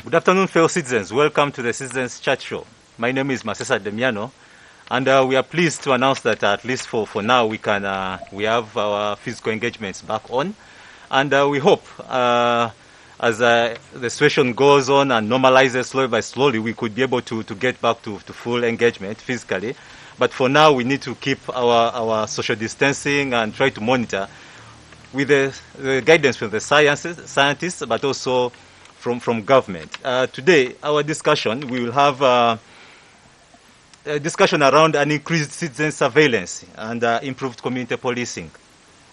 Good afternoon, fellow citizens. Welcome to the Citizens Chat Show. My name is Masesa Demiano, and we are pleased to announce that at least for now we have our physical engagements back on, and we hope as the situation goes on and normalizes slowly by slowly, we could be able to get back to full engagement physically. But for now, we need to keep our social distancing and try to monitor with the guidance from the scientists, but also from government. Today, our discussion, we will have a discussion around an increased citizen surveillance and improved community policing.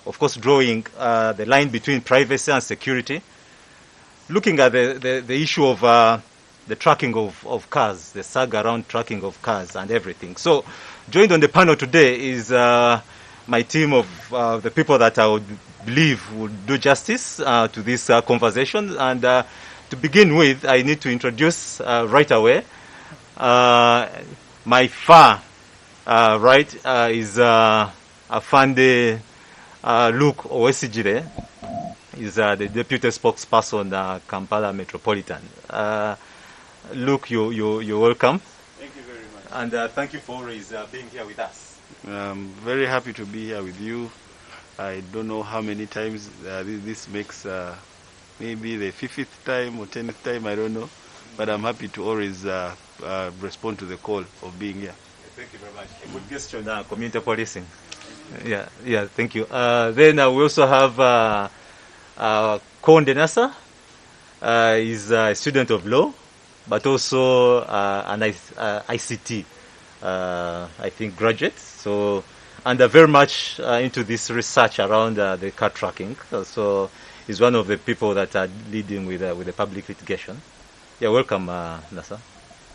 Of course, drawing the line between privacy and security, looking at the issue of the tracking of cars, the saga around tracking of cars and everything. So, joined on the panel today is my team of the people that I would believe would do justice to this conversation. And to begin with, I need to introduce right away my far right is Afande Luke Owoyesigyire. Is the Deputy Spokesperson Kampala Metropolitan. Luke, you're welcome. Thank you very much. And thank you for always being here with us. I'm very happy to be here with you. I don't know how many times this makes, maybe the 50th time or 10th time, I don't know. But I'm happy to always respond to the call of being here. Thank you very much. A good question on community policing. Yeah, thank you. Then we also have Konde Nasser. Is a student of law, but also an ICT, I think, graduate. So, and very much into this research around the car tracking. So, he's one of the people that are leading with the public litigation. Yeah, welcome, Nasser.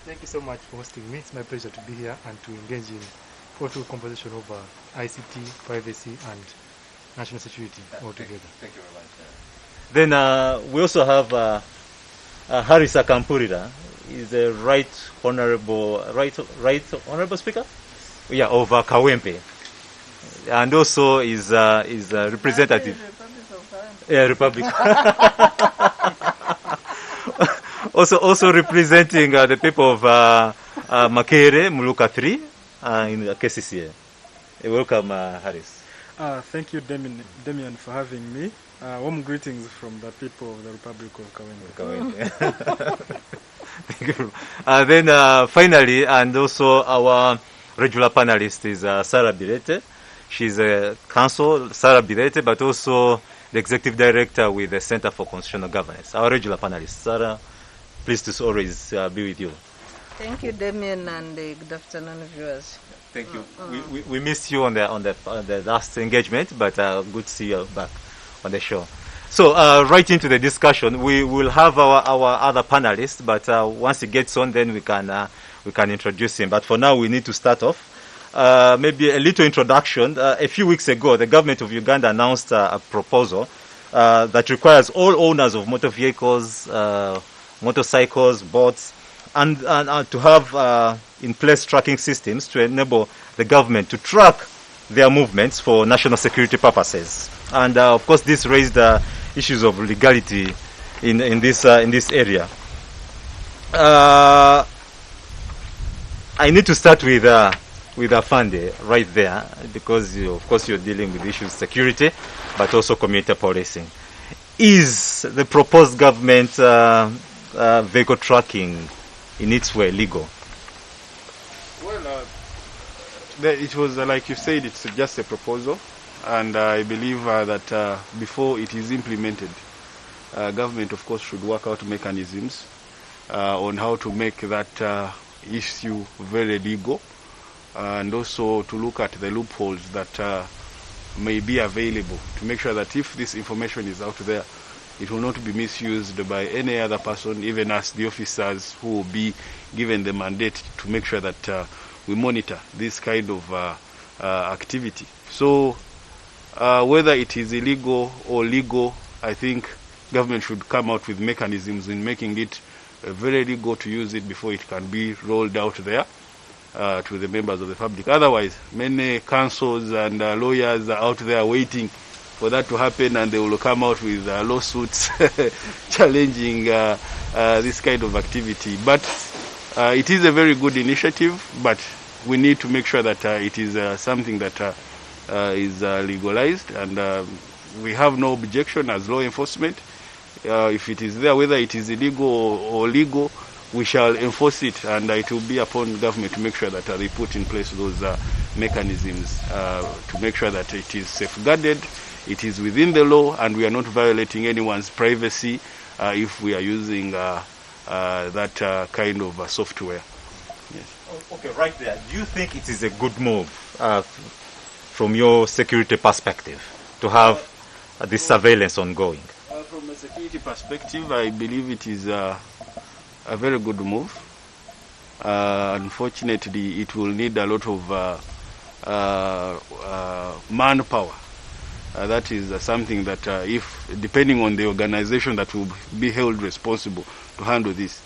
Thank you so much for hosting me. It's my pleasure to be here and to engage in fruitful conversation over ICT, privacy, and national security altogether. Thank you very much. Then we also have Harris Akampurira. He's a right honorable speaker. Yeah, of Kawempe, and also is a representative. Yeah, Republic. also representing the people of Makerere Muluka 3 in the KCCA. Welcome, Harris. Thank you, Demian, for having me. Warm greetings from the people of the Republic of Kawempe. Thank you. Then finally, and also our regular panelist is Sarah Bireete. She's a counsel, Sarah Bireete, but also the executive director with the Center for Constitutional Governance. Our regular panelist, Sarah, pleased to always be with you. Thank you, Demian, and good afternoon, viewers. Thank you. We missed you on the last engagement, but good to see you back on the show. So right into the discussion, we will have our other panelists, but once he gets on, then we can introduce him. But for now, we need to start off. Maybe a little introduction. A few weeks ago, the government of Uganda announced a proposal that requires all owners of motor vehicles, motorcycles, boats, and to have in place tracking systems to enable the government to track their movements for national security purposes. And of course, this raised issues of legality in this area. I need to start with Afande right there, because of course you're dealing with issues of security, but also community policing. Is the proposed government vehicle tracking in its way legal? Well, it was like you said, it's just a proposal, and I believe that before it is implemented, government of course should work out mechanisms on how to make that issue very legal, and also to look at the loopholes that may be available to make sure that if this information is out there, it will not be misused by any other person, even as the officers who will be given the mandate to make sure that we monitor this kind of activity. So whether it is illegal or legal, I think government should come out with mechanisms in making it very legal to use it before it can be rolled out there to the members of the public. Otherwise, many councils and lawyers are out there waiting for that to happen, and they will come out with lawsuits challenging this kind of activity. But it is a very good initiative, but we need to make sure that it is something that is legalized, and we have no objection as law enforcement. If it is there, whether it is illegal or legal, we shall enforce it, and it will be upon government to make sure that they put in place those mechanisms to make sure that it is safeguarded, it is within the law, and we are not violating anyone's privacy if we are using that kind of software. Yes. Okay, right there. Do you think it is a good move from your security perspective to have this surveillance ongoing? From a security perspective, I believe it is a very good move. Unfortunately, it will need a lot of manpower. That is something that if, depending on the organization that will be held responsible to handle this,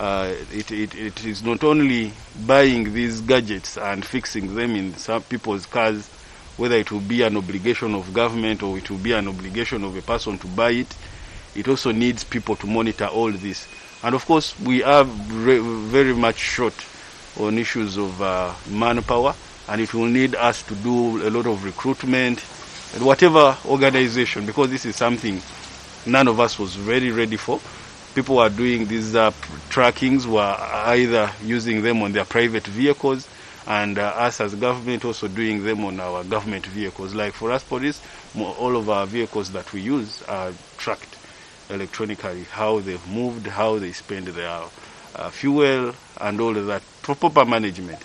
it is not only buying these gadgets and fixing them in some people's cars, whether it will be an obligation of government or it will be an obligation of a person to buy it. It also needs people to monitor all this. And of course, we are very much short on issues of manpower, and it will need us to do a lot of recruitment and whatever organization, because this is something none of us was very ready for. People are doing these trackings, were either using them on their private vehicles, and us as government also doing them on our government vehicles. Like for us police, all of our vehicles that we use are tracked electronically, how they've moved, how they spend their fuel, and all of that, for proper management.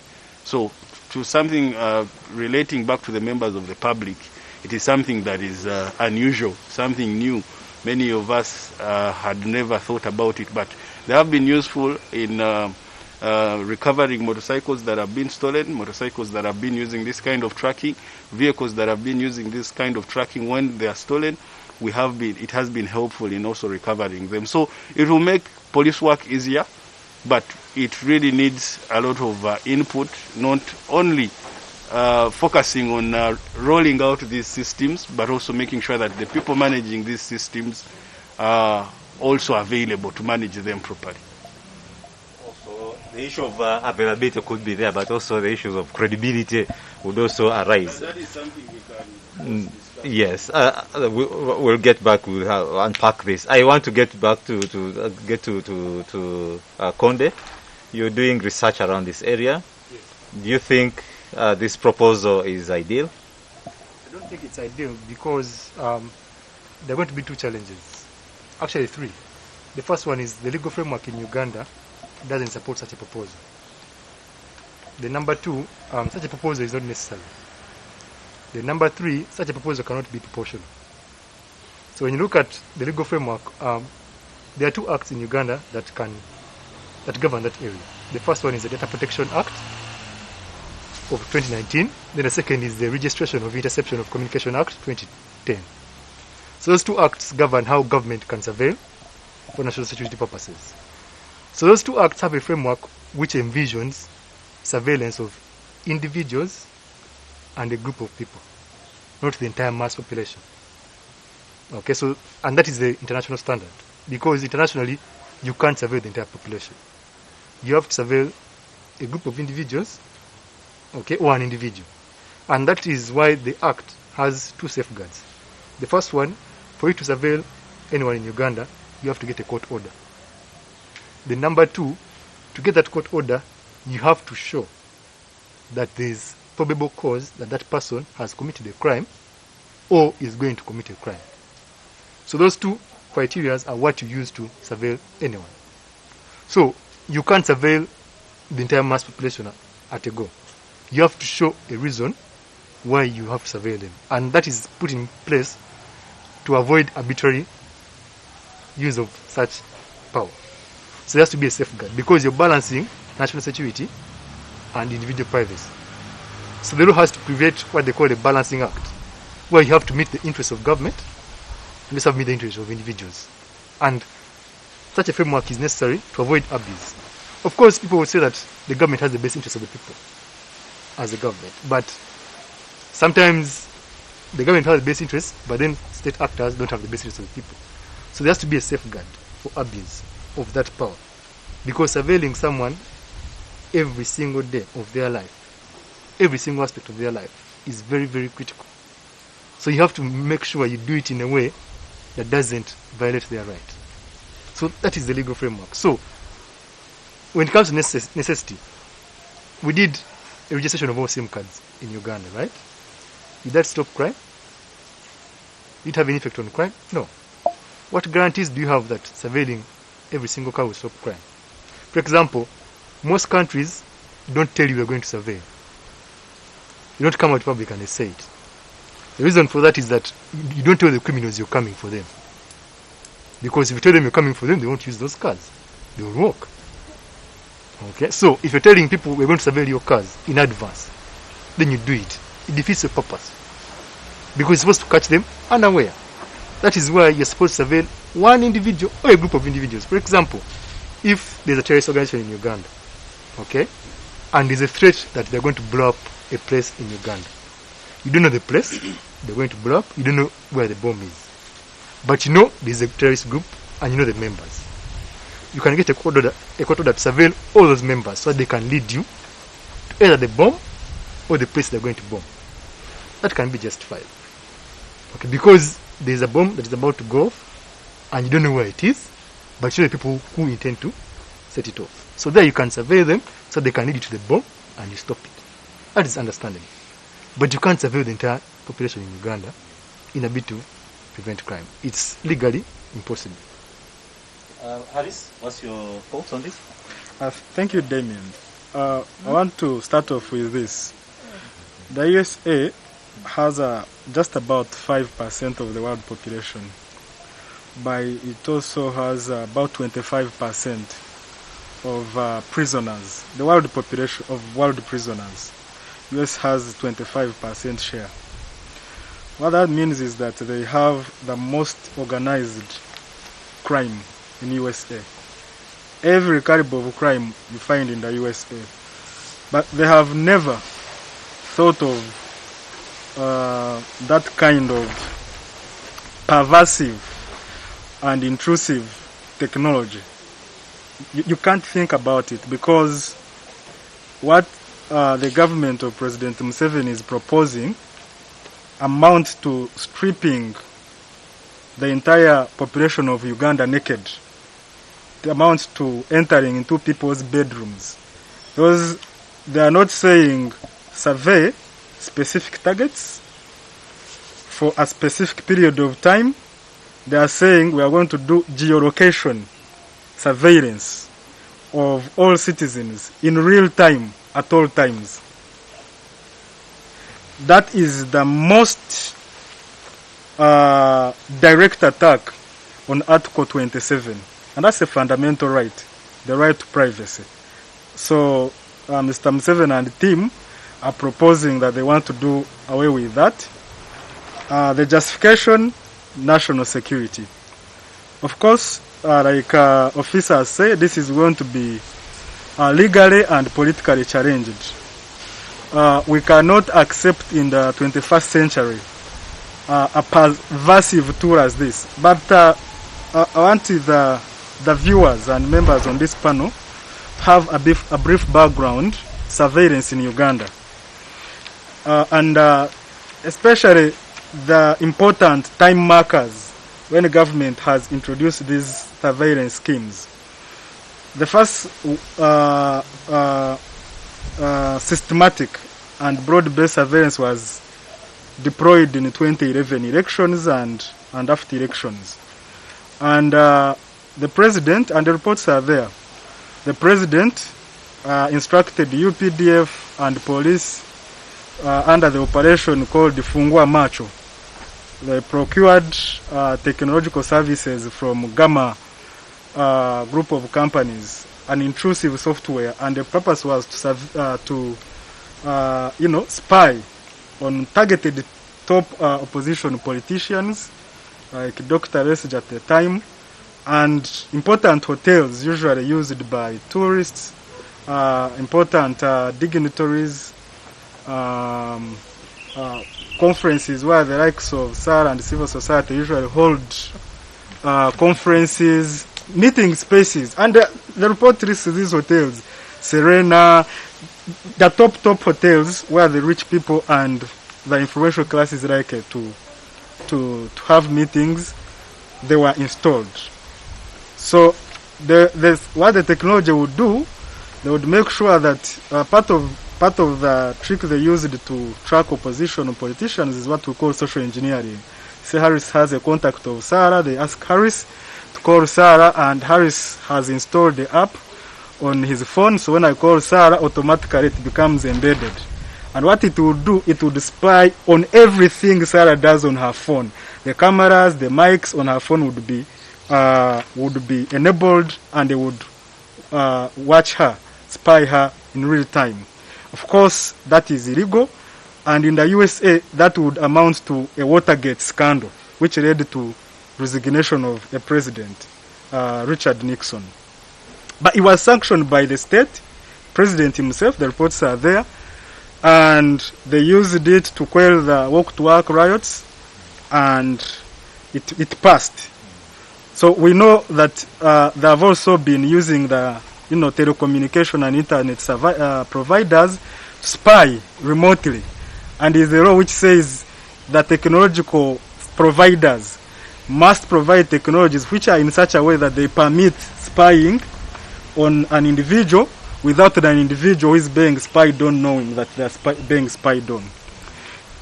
So to something relating back to the members of the public, it is something that is unusual, something new. Many of us had never thought about it, but they have been useful in recovering motorcycles that have been stolen, motorcycles that have been using this kind of tracking, vehicles that have been using this kind of tracking when they are stolen. It has been helpful in also recovering them. So it will make police work easier, but it really needs a lot of input, not only focusing on rolling out these systems, but also making sure that the people managing these systems are also available to manage them properly. Also, the issue of availability could be there, but also the issues of credibility would also arise. That is something we can discuss. Yes, we'll get back. We'll unpack this. I want to get back to Konde. You're doing research around this area. Yes. Do you think this proposal is ideal? I don't think it's ideal because there are going to be two challenges. Actually, three. The first one is the legal framework in Uganda doesn't support such a proposal. The number two, such a proposal is not necessary. The number three, such a proposal cannot be proportional. So when you look at the legal framework, there are two acts in Uganda that govern that area. The first one is the Data Protection Act of 2019. Then the second is the Registration of Interception of Communication Act 2010. So those two acts govern how government can surveil for national security purposes. So those two acts have a framework which envisions surveillance of individuals and a group of people, not the entire mass population. Okay, so, and that is the international standard, because internationally you can't surveil the entire population. You have to surveil a group of individuals, okay, or an individual. And that is why the Act has two safeguards. The first one, for you to surveil anyone in Uganda, you have to get a court order. The number two, to get that court order, you have to show that there is probable cause that that person has committed a crime or is going to commit a crime. So those two criteria are what you use to surveil anyone. So you can't surveil the entire mass population at a go. You have to show a reason why you have to surveil them. And that is put in place to avoid arbitrary use of such power. So there has to be a safeguard because you're balancing national security and individual privacy. So the law has to prevent what they call a balancing act, where you have to meet the interests of government and also meet the interests of individuals. And such a framework is necessary to avoid abuse. Of course, people would say that the government has the best interests of the people as a government, but sometimes the government has the best interest, but then state actors don't have the best interest of the people. So there has to be a safeguard for abuse of that power. Because surveilling someone every single day of their life, every single aspect of their life, is very, very critical. So you have to make sure you do it in a way that doesn't violate their right. So that is the legal framework. So when it comes to necessity, we did a registration of all SIM cards in Uganda, right? Did that stop crime? Did it have any effect on crime? No. What guarantees do you have that surveilling every single car will stop crime? For example, most countries don't tell you we're going to surveil. You don't come out public and they say it. The reason for that is that you don't tell the criminals you're coming for them. Because if you tell them you're coming for them, they won't use those cars. They will walk. Okay? So if you're telling people we're going to surveil your cars in advance, then you do it. It defeats the purpose. Because you're supposed to catch them unaware. That is why you're supposed to surveil one individual or a group of individuals. For example, if there's a terrorist organization in Uganda, okay, and there's a threat that they're going to blow up a place in Uganda. You don't know the place they're going to blow up, you don't know where the bomb is. But you know there's a terrorist group and you know the members. You can get a court order to surveil all those members so that they can lead you to either the bomb or the place they're going to bomb. That can be justified. Okay, because there's a bomb that is about to go off and you don't know where it is, but you know the people who intend to set it off. So there you can surveil them so they can lead you to the bomb and you stop it. That is understandable. But you can't surveil the entire population in Uganda in a bid to prevent crime. It's legally impossible. Harris, what's your thoughts on this? Thank you, Damien. I want to start off with this. The USA has just about 5% of the world population, but it also has about 25% of prisoners. The world population of world prisoners, US has 25% share. What that means is that they have the most organized crime in USA. Every caliber of crime you find in the USA. But they have never thought of that kind of pervasive and intrusive technology. You can't think about it because what the government of President Museveni is proposing amounts to stripping the entire population of Uganda naked. It amounts to entering into people's bedrooms. Because they are not saying survey specific targets for a specific period of time. They are saying we are going to do geolocation surveillance of all citizens in real time at all times. That is the most direct attack on Article 27. And that's a fundamental right, the right to privacy. So Mr. Museveni and the team are proposing that they want to do away with that. The justification, national security. Of course, like officers say, this is going to be legally and politically challenged. We cannot accept in the 21st century a pervasive tool as this. But I want the viewers and members on this panel have a brief background surveillance in Uganda. And especially the important time markers when the government has introduced these surveillance schemes. The first systematic and broad-based surveillance was deployed in 2011 elections and after elections. And the president, and the reports are there, the president instructed UPDF and police under the operation called Fungua Macho. They procured technological services from Gamma group of companies, an intrusive software, and the purpose was to spy on targeted top opposition politicians like Dr. Besigye at the time, and important hotels usually used by tourists, important dignitaries, conferences where the likes of SARA and civil society usually hold conferences, meeting spaces. And the report lists these hotels, Serena, the top hotels where the rich people and the influential classes like to have meetings. They were installed. So what the technology would do, they would make sure that part of the trick they used to track opposition or politicians is what we call social engineering. Say Harris has a contact of Sarah, they ask Harris to call Sarah, and Harris has installed the app on his phone, so when I call Sarah, automatically it becomes embedded. And what it would do, it would spy on everything Sarah does on her phone. The cameras, the mics on her phone would be enabled, and they would watch her, spy her in real time. Of course, that is illegal, and in the USA, that would amount to a Watergate scandal, which led to resignation of the president, Richard Nixon. But it was sanctioned by the state, president himself. The reports are there, and they used it to quell the walk-to-work riots, and it passed. So we know that they have also been using the telecommunication and internet providers to spy remotely, and is a law which says that technological providers must provide technologies which are in such a way that they permit spying on an individual without an individual who is being spied on knowing that they are being spied on.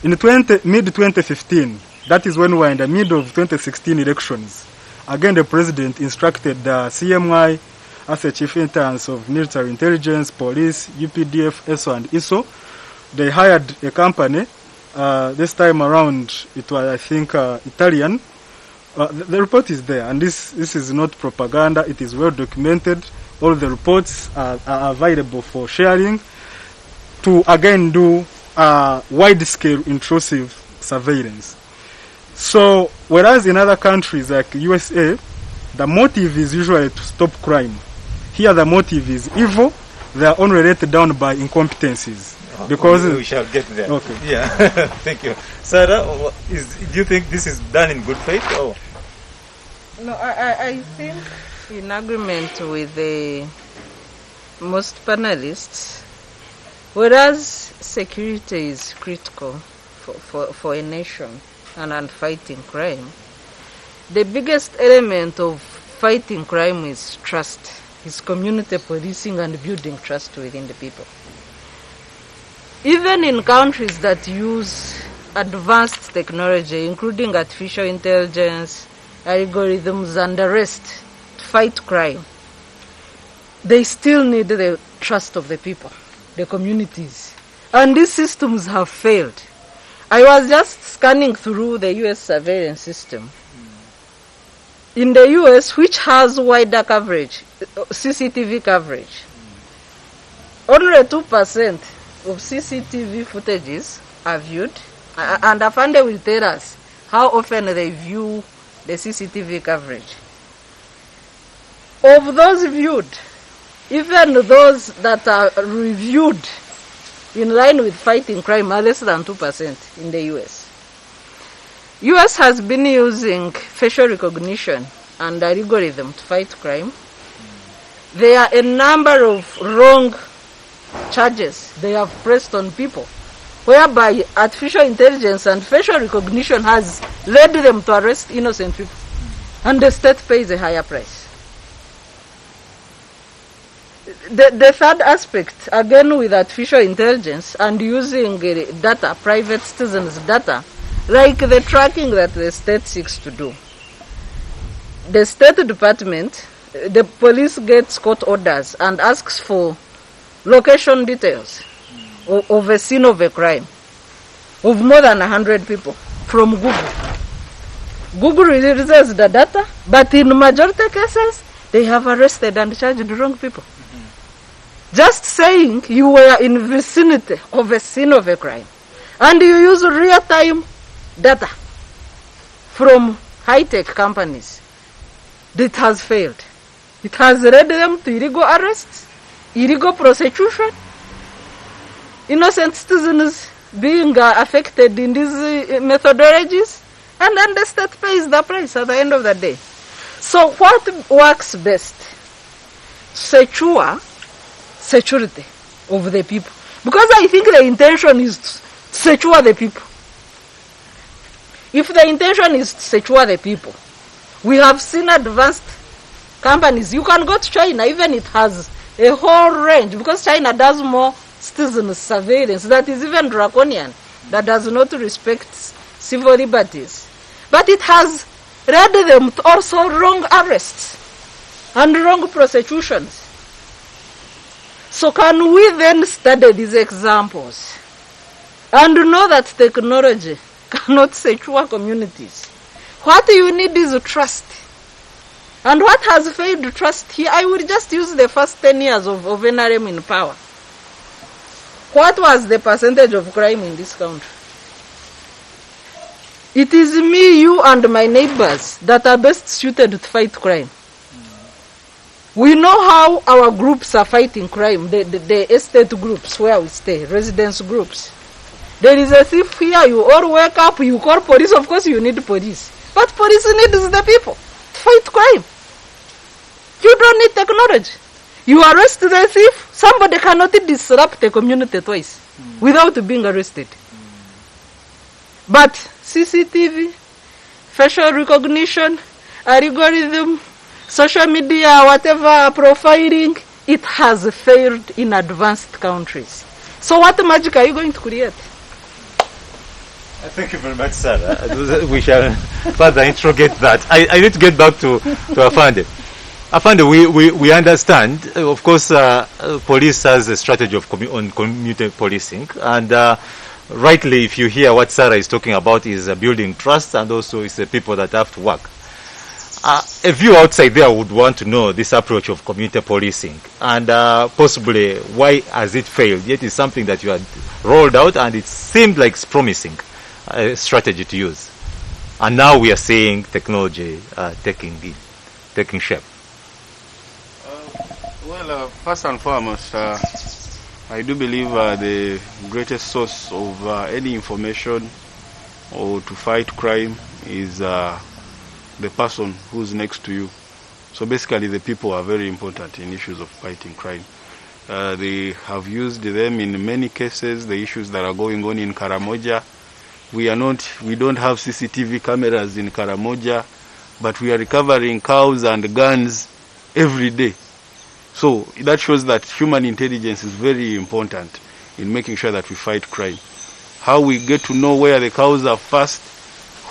In mid-2015, that is when we are in the middle of 2016 elections, again the president instructed the CMI as the chief interns of military intelligence, police, UPDF, ESO and ISO. They hired a company. This time around it was, I think, Italian. The report is there, and this is not propaganda. It is well documented. All the reports are available for sharing to again do wide-scale intrusive surveillance. So whereas in other countries like USA, the motive is usually to stop crime. Here the motive is evil. They are only let down by incompetencies. Because we shall get there. Okay. Yeah. Thank you. Sarah, do you think this is done in good faith? Or? No, I think in agreement with the most panelists, whereas security is critical for a nation and fighting crime, the biggest element of fighting crime is trust, is community policing and building trust within the people. Even in countries that use advanced technology, including artificial intelligence, algorithms, and the rest, to fight crime, they still need the trust of the people, the communities. And these systems have failed. I was just scanning through the US surveillance system. In the US, which has wider coverage, CCTV coverage, only 2% of CCTV footages are viewed, and Afande will tell us how often they view the CCTV coverage. Of those viewed, even those that are reviewed in line with fighting crime are less than 2% in the US. US has been using facial recognition and algorithm to fight crime. There are a number of wrong charges they have pressed on people, whereby artificial intelligence and facial recognition has led them to arrest innocent people, and the state pays a higher price. The third aspect, again with artificial intelligence and using data, private citizens' data, like the tracking that the state seeks to do. The State Department, the police gets court orders and asks for location details of a scene of a crime of more than 100 people from Google. Google releases the data, but in majority cases, they have arrested and charged the wrong people. Just saying you were in vicinity of a scene of a crime, and you use real-time data from high-tech companies, it has failed. It has led them to illegal arrests, illegal prosecution. Innocent citizens being affected in these methodologies, and then the state pays the price at the end of the day. So what works best? Security of the people. Because I think the intention is to secure the people. If the intention is to secure the people, we have seen advanced companies. You can go to China, even it has a whole range, because China does more citizen surveillance that is even draconian, that does not respect civil liberties. But it has led them to also wrong arrests and wrong prosecutions. So can we then study these examples and know that technology cannot secure communities? What you need is trust. And what has failed trust here? I will just use the first 10 years of NRM in power. What was the percentage of crime in this country? It is me, you, and my neighbors that are best suited to fight crime. We know how our groups are fighting crime, the estate groups where we stay, residence groups. There is a thief here, you all wake up, you call police, of course you need police. But police needs the people to fight crime. You don't need technology. You arrest the thief, somebody cannot disrupt the community twice without being arrested. But CCTV, facial recognition, algorithm, social media, whatever, profiling, it has failed in advanced countries. So what magic are you going to create? Thank you very much, sir. We shall further interrogate that. I need to get back to Afande. Afande, we understand, of course, police has a strategy of on community policing, and rightly, if you hear what Sarah is talking about, is building trust, and also it's the people that have to work. A view outside there would want to know this approach of community policing, and possibly why has it failed? Yet it's something that you had rolled out, and it seemed like it's promising strategy to use. And now we are seeing technology taking shape. First and foremost, I do believe the greatest source of any information or to fight crime is the person who's next to you. So basically the people are very important in issues of fighting crime. They have used them in many cases, the issues that are going on in Karamoja. We don't have CCTV cameras in Karamoja, but we are recovering cows and guns every day. So that shows that human intelligence is very important in making sure that we fight crime. How we get to know where the cows are first,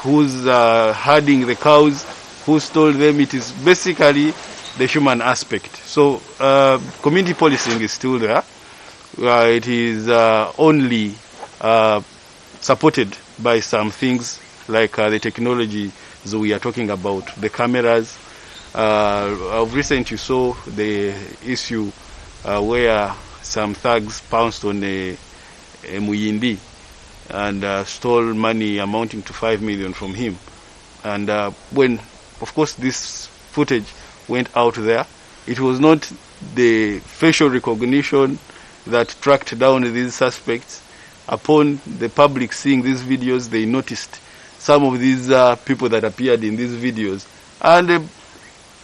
who's herding the cows, who stole them, it is basically the human aspect. So community policing is still there. It is only supported by some things like the technology that we are talking about, the cameras. Of recent you saw the issue where some thugs pounced on a Muyindi and stole money amounting to 5 million from him. And when, of course, this footage went out there, it was not the facial recognition that tracked down these suspects. Upon the public seeing these videos, they noticed some of these people that appeared in these videos. And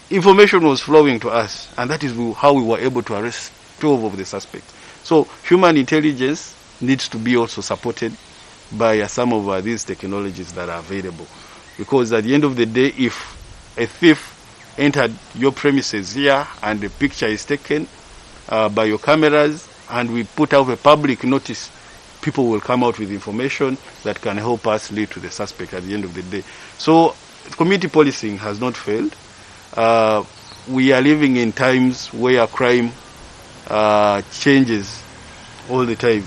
information was flowing to us, and that is how we were able to arrest 12 of the suspects. So human intelligence needs to be also supported by some of these technologies that are available. Because at the end of the day, if a thief entered your premises here and the picture is taken by your cameras and we put out a public notice, people will come out with information that can help us lead to the suspect at the end of the day. So community policing has not failed. We are living in times where crime changes all the time.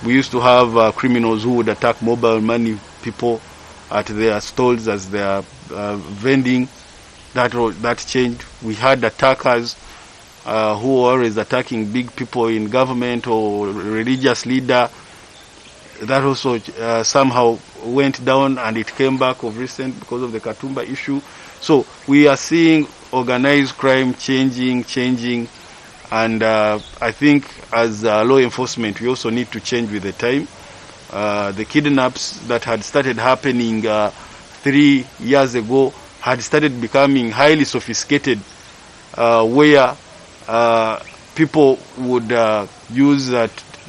We used to have criminals who would attack mobile money people at their stalls as they are vending. That changed. We had attackers who were always attacking big people in government or religious leader. That also somehow went down, and it came back of recent because of the Katumba issue. So we are seeing organized crime changing, and I think as law enforcement we also need to change with the time. The kidnaps that had started happening 3 years ago had started becoming highly sophisticated, where people would use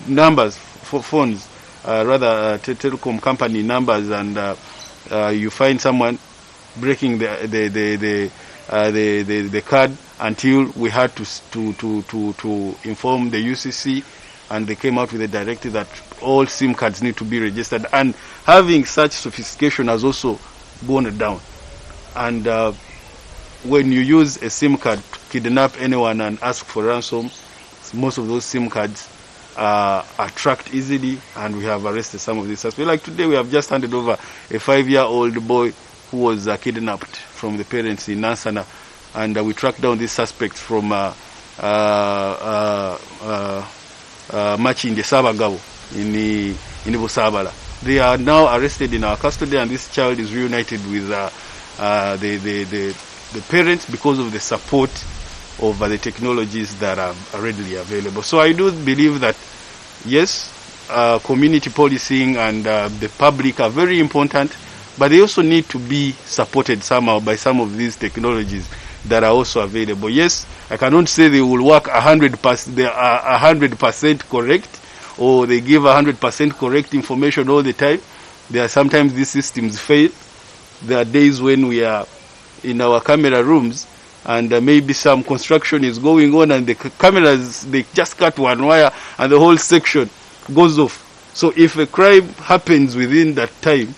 numbers for phones, telecom company numbers, and you find someone breaking the card until we had to inform the UCC, and they came out with a directive that all SIM cards need to be registered. And having such sophistication has also gone down. And when you use a SIM card to kidnap anyone and ask for ransom, most of those SIM cards are tracked easily, and we have arrested some of these suspects. Like today, we have just handed over a 5-year-old boy who was kidnapped from the parents in Nansana, and we tracked down these suspects from Machinde Sabagabo in Busabala. They are now arrested in our custody, and this child is reunited with the parents because of the support of the technologies that are readily available. So I do believe that, yes, community policing and the public are very important, but they also need to be supported somehow by some of these technologies that are also available. Yes, I cannot say they will work 100%, they are 100% correct, or they give 100% correct information all the time. There are sometimes these systems fail. There are days when we are in our camera rooms and maybe some construction is going on and the cameras, they just cut one wire and the whole section goes off. So if a crime happens within that time,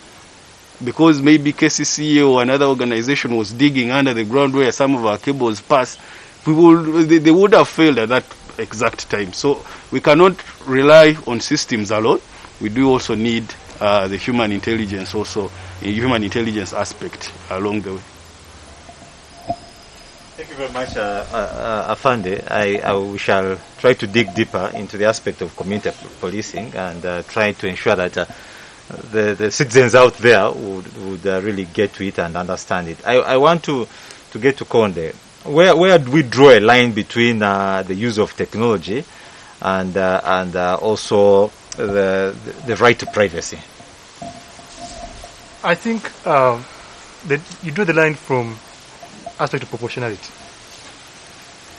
because maybe KCCA or another organization was digging under the ground where some of our cables pass, they would have failed at that exact time. So we cannot rely on systems alone. We do also need the human intelligence aspect along the way. Thank you very much, Afande. We shall try to dig deeper into the aspect of community policing and try to ensure that the citizens out there would really get to it and understand it. I want to get to Konde. Where do we draw a line between the use of technology and also the right to privacy? I think that you draw the line from aspect of proportionality.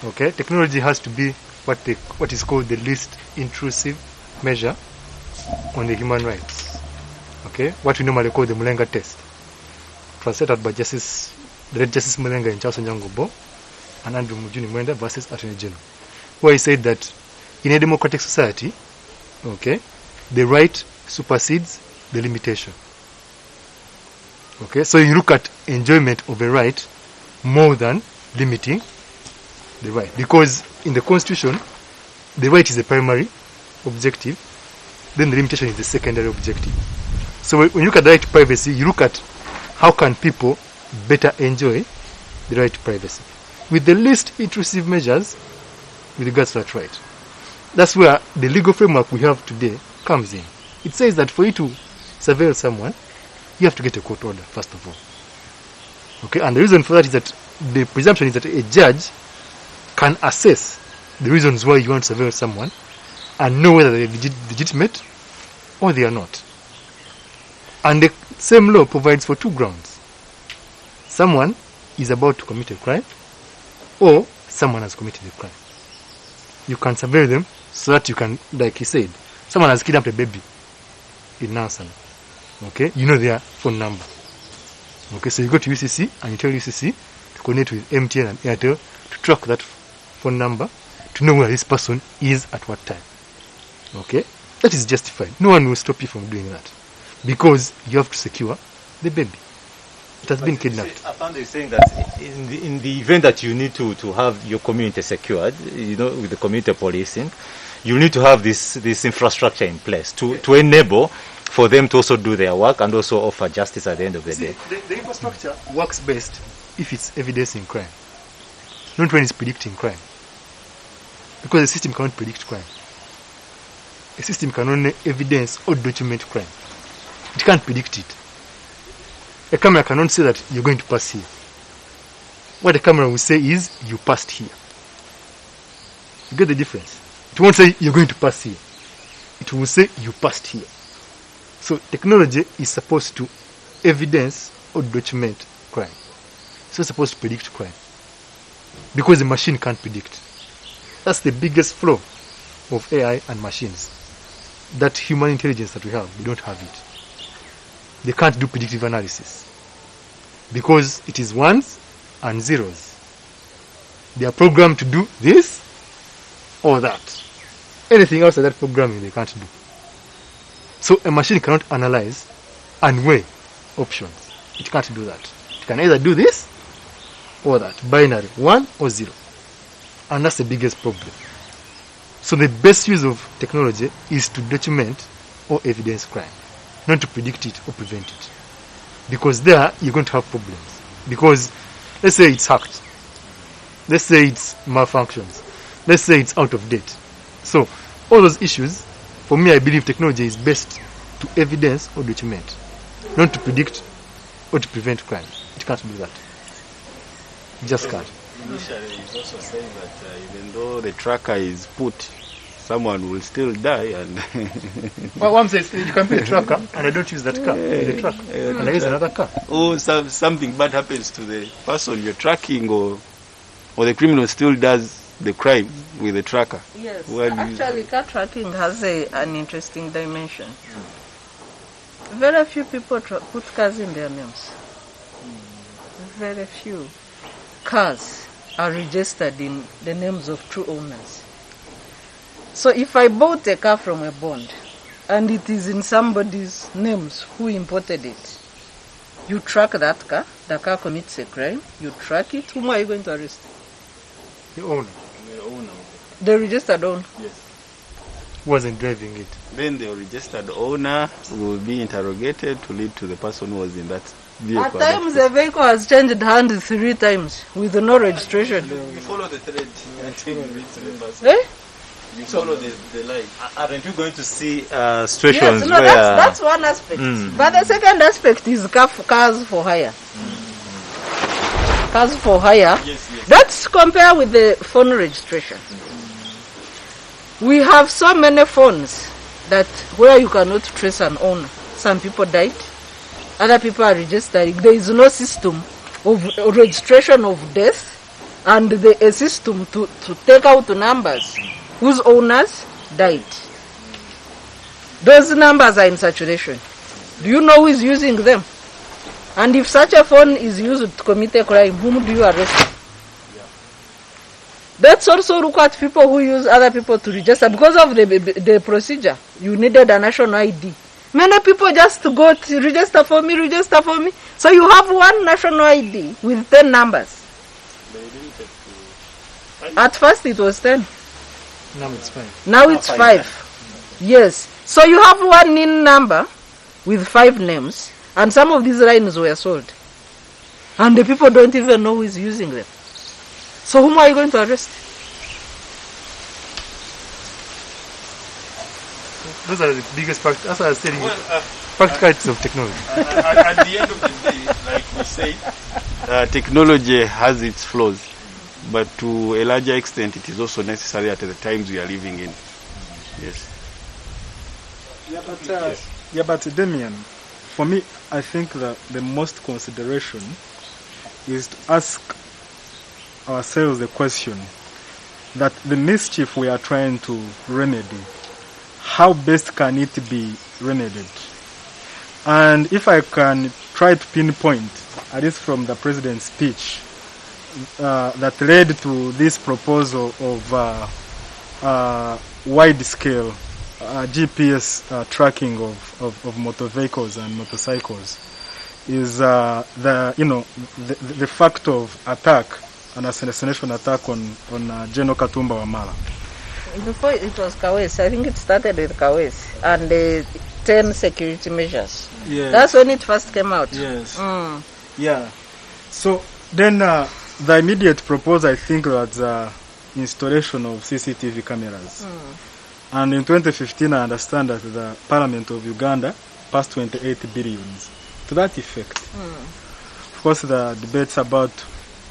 Okay, technology has to be what is called the least intrusive measure on the human rights. Okay, what we normally call the Mulenga test, translated by the late Justice Mulenga in Charles Onyangobo and Andrew Mujuni Mwenda versus Attorney General, where he said that in a democratic society, okay, the right supersedes the limitation. Okay, so you look at enjoyment of a right more than limiting the right, because in the Constitution, the right is the primary objective, then the limitation is the secondary objective. So when you look at the right to privacy, you look at how can people better enjoy the right to privacy with the least intrusive measures with regards to that right. That's where the legal framework we have today comes in. It says that for you to surveil someone, you have to get a court order, first of all. Okay, and the reason for that is that the presumption is that a judge can assess the reasons why you want to surveil someone and know whether they are legitimate or they are not. And the same law provides for two grounds. Someone is about to commit a crime, or someone has committed a crime. You can surveil them so that you can, like he said, someone has kidnapped a baby in Nansana. Okay, you know their phone number. Okay, so you go to UCC and you tell UCC to connect with MTN and Airtel to track that phone number to know where this person is at what time. Okay, that is justified. No one will stop you from doing that, because you have to secure the baby. It has been kidnapped. Afande is saying that in the event that you need to have your community secured, with the community policing, you need to have this infrastructure in place to enable for them to also do their work and also offer justice at the end of the day. The infrastructure works best if it's evidencing crime, not when it's predicting crime. Because the system cannot predict crime. A system can only evidence or document crime. It can't predict it. A camera cannot say that you're going to pass here. What the camera will say is, you passed here. You get the difference? It won't say you're going to pass here. It will say you passed here. So technology is supposed to evidence or document crime. It's not supposed to predict crime. Because the machine can't predict. That's the biggest flaw of AI and machines. That human intelligence that we have, we don't have it. They can't do predictive analysis. Because it is ones and zeros. They are programmed to do this or that. Anything else that programming they can't do. So a machine cannot analyze and weigh options. It can't do that. It can either do this or that. Binary, 1 or 0. And that's the biggest problem. So the best use of technology is to document or evidence crime, not to predict it or prevent it. Because there you're going to have problems. Because let's say it's hacked. Let's say it's malfunctions. Let's say it's out of date. So all those issues, for me, I believe technology is best to evidence or document, not to predict or to prevent crime. It can't do that. It just can't. Initially, he's also saying that even though the tracker is put, someone will still die. And well, one says you can put a tracker, and I don't use that car with the tracker, and I use another car. Or something bad happens to the person you're tracking, or the criminal still does the crime with the tracker. Yes, Well, actually car tracking has an interesting dimension. Very few people put cars in their names. Very few cars are registered in the names of true owners. So if I bought a car from a bond and it is in somebody's names who imported it, you track that car, the car commits a crime, you track it, whom are you going to arrest? The owner the owner, The registered owner. yes. wasn't driving it. Then the registered owner will be interrogated to lead to the person who was in that vehicle. At times the vehicle has changed hands 3 times with no registration. You follow the thread until you reach the person. Eh? You follow the line. Aren't you going to see situations Yes, no, where... that's one aspect. But the second aspect is cars for hire. Cars for hire. Yes. Let's compare with the phone registration. We have so many phones that where you cannot trace an owner. Some people died, other people are registering. There is no system of registration of death and a system to take out numbers whose owners died. Those numbers are in saturation. Do you know who is using them? And if such a phone is used to commit a crime, whom do you arrest? Let's also look at people who use other people to register. Because of the procedure, you needed a national ID. Many people just go to register for me. So you have one national ID with 10 numbers. At first it was 10. Now it's 5. Now it's 5. Yes. So you have one NIN number with 5 names, and some of these lines were sold. And the people don't even know who is using them. So whom are you going to arrest? Those are the biggest factors. That's what I was telling you. Practicalities of technology. At the end of the day, like we said, technology has its flaws, but to a larger extent, it is also necessary at the times we are living in. Yes. But Demian, for me, I think that the most consideration is to ask ourselves the question that the mischief we are trying to remedy, how best can it be remedied? And if I can try to pinpoint, at least from the president's speech, that led to this proposal of wide-scale GPS tracking of motor vehicles and motorcycles, is the fact of attack, an assassination attack on General Katumba Wamala. Before it was Kawesi, I think it started with Kawesi and the 10 security measures. Yes. That's when it first came out. Yes. Yeah. So then the immediate proposal, I think, was installation of CCTV cameras. And in 2015, I understand that the Parliament of Uganda passed 28 billions to that effect. Of course, the debates about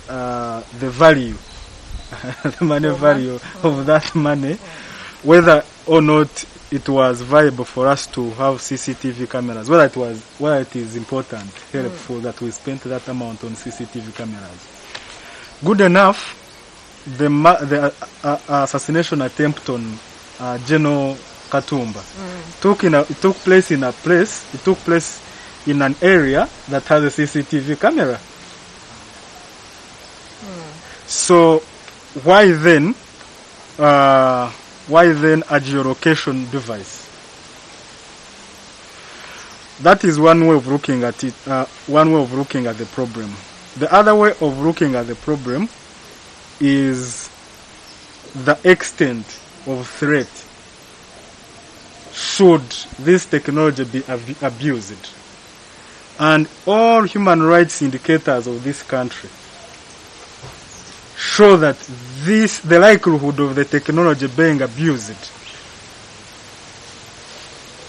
the value, the money value of that money, whether or not it was viable for us to have CCTV cameras, whether it is important, helpful that we spent that amount on CCTV cameras. Good enough, the assassination attempt on General Katumba took place in an area that has a CCTV camera. So why then a geolocation device? That is one way of looking at it, one way of looking at the problem. The other way of looking at the problem is the extent of threat should this technology be abused. And all human rights indicators of this country show that the likelihood of the technology being abused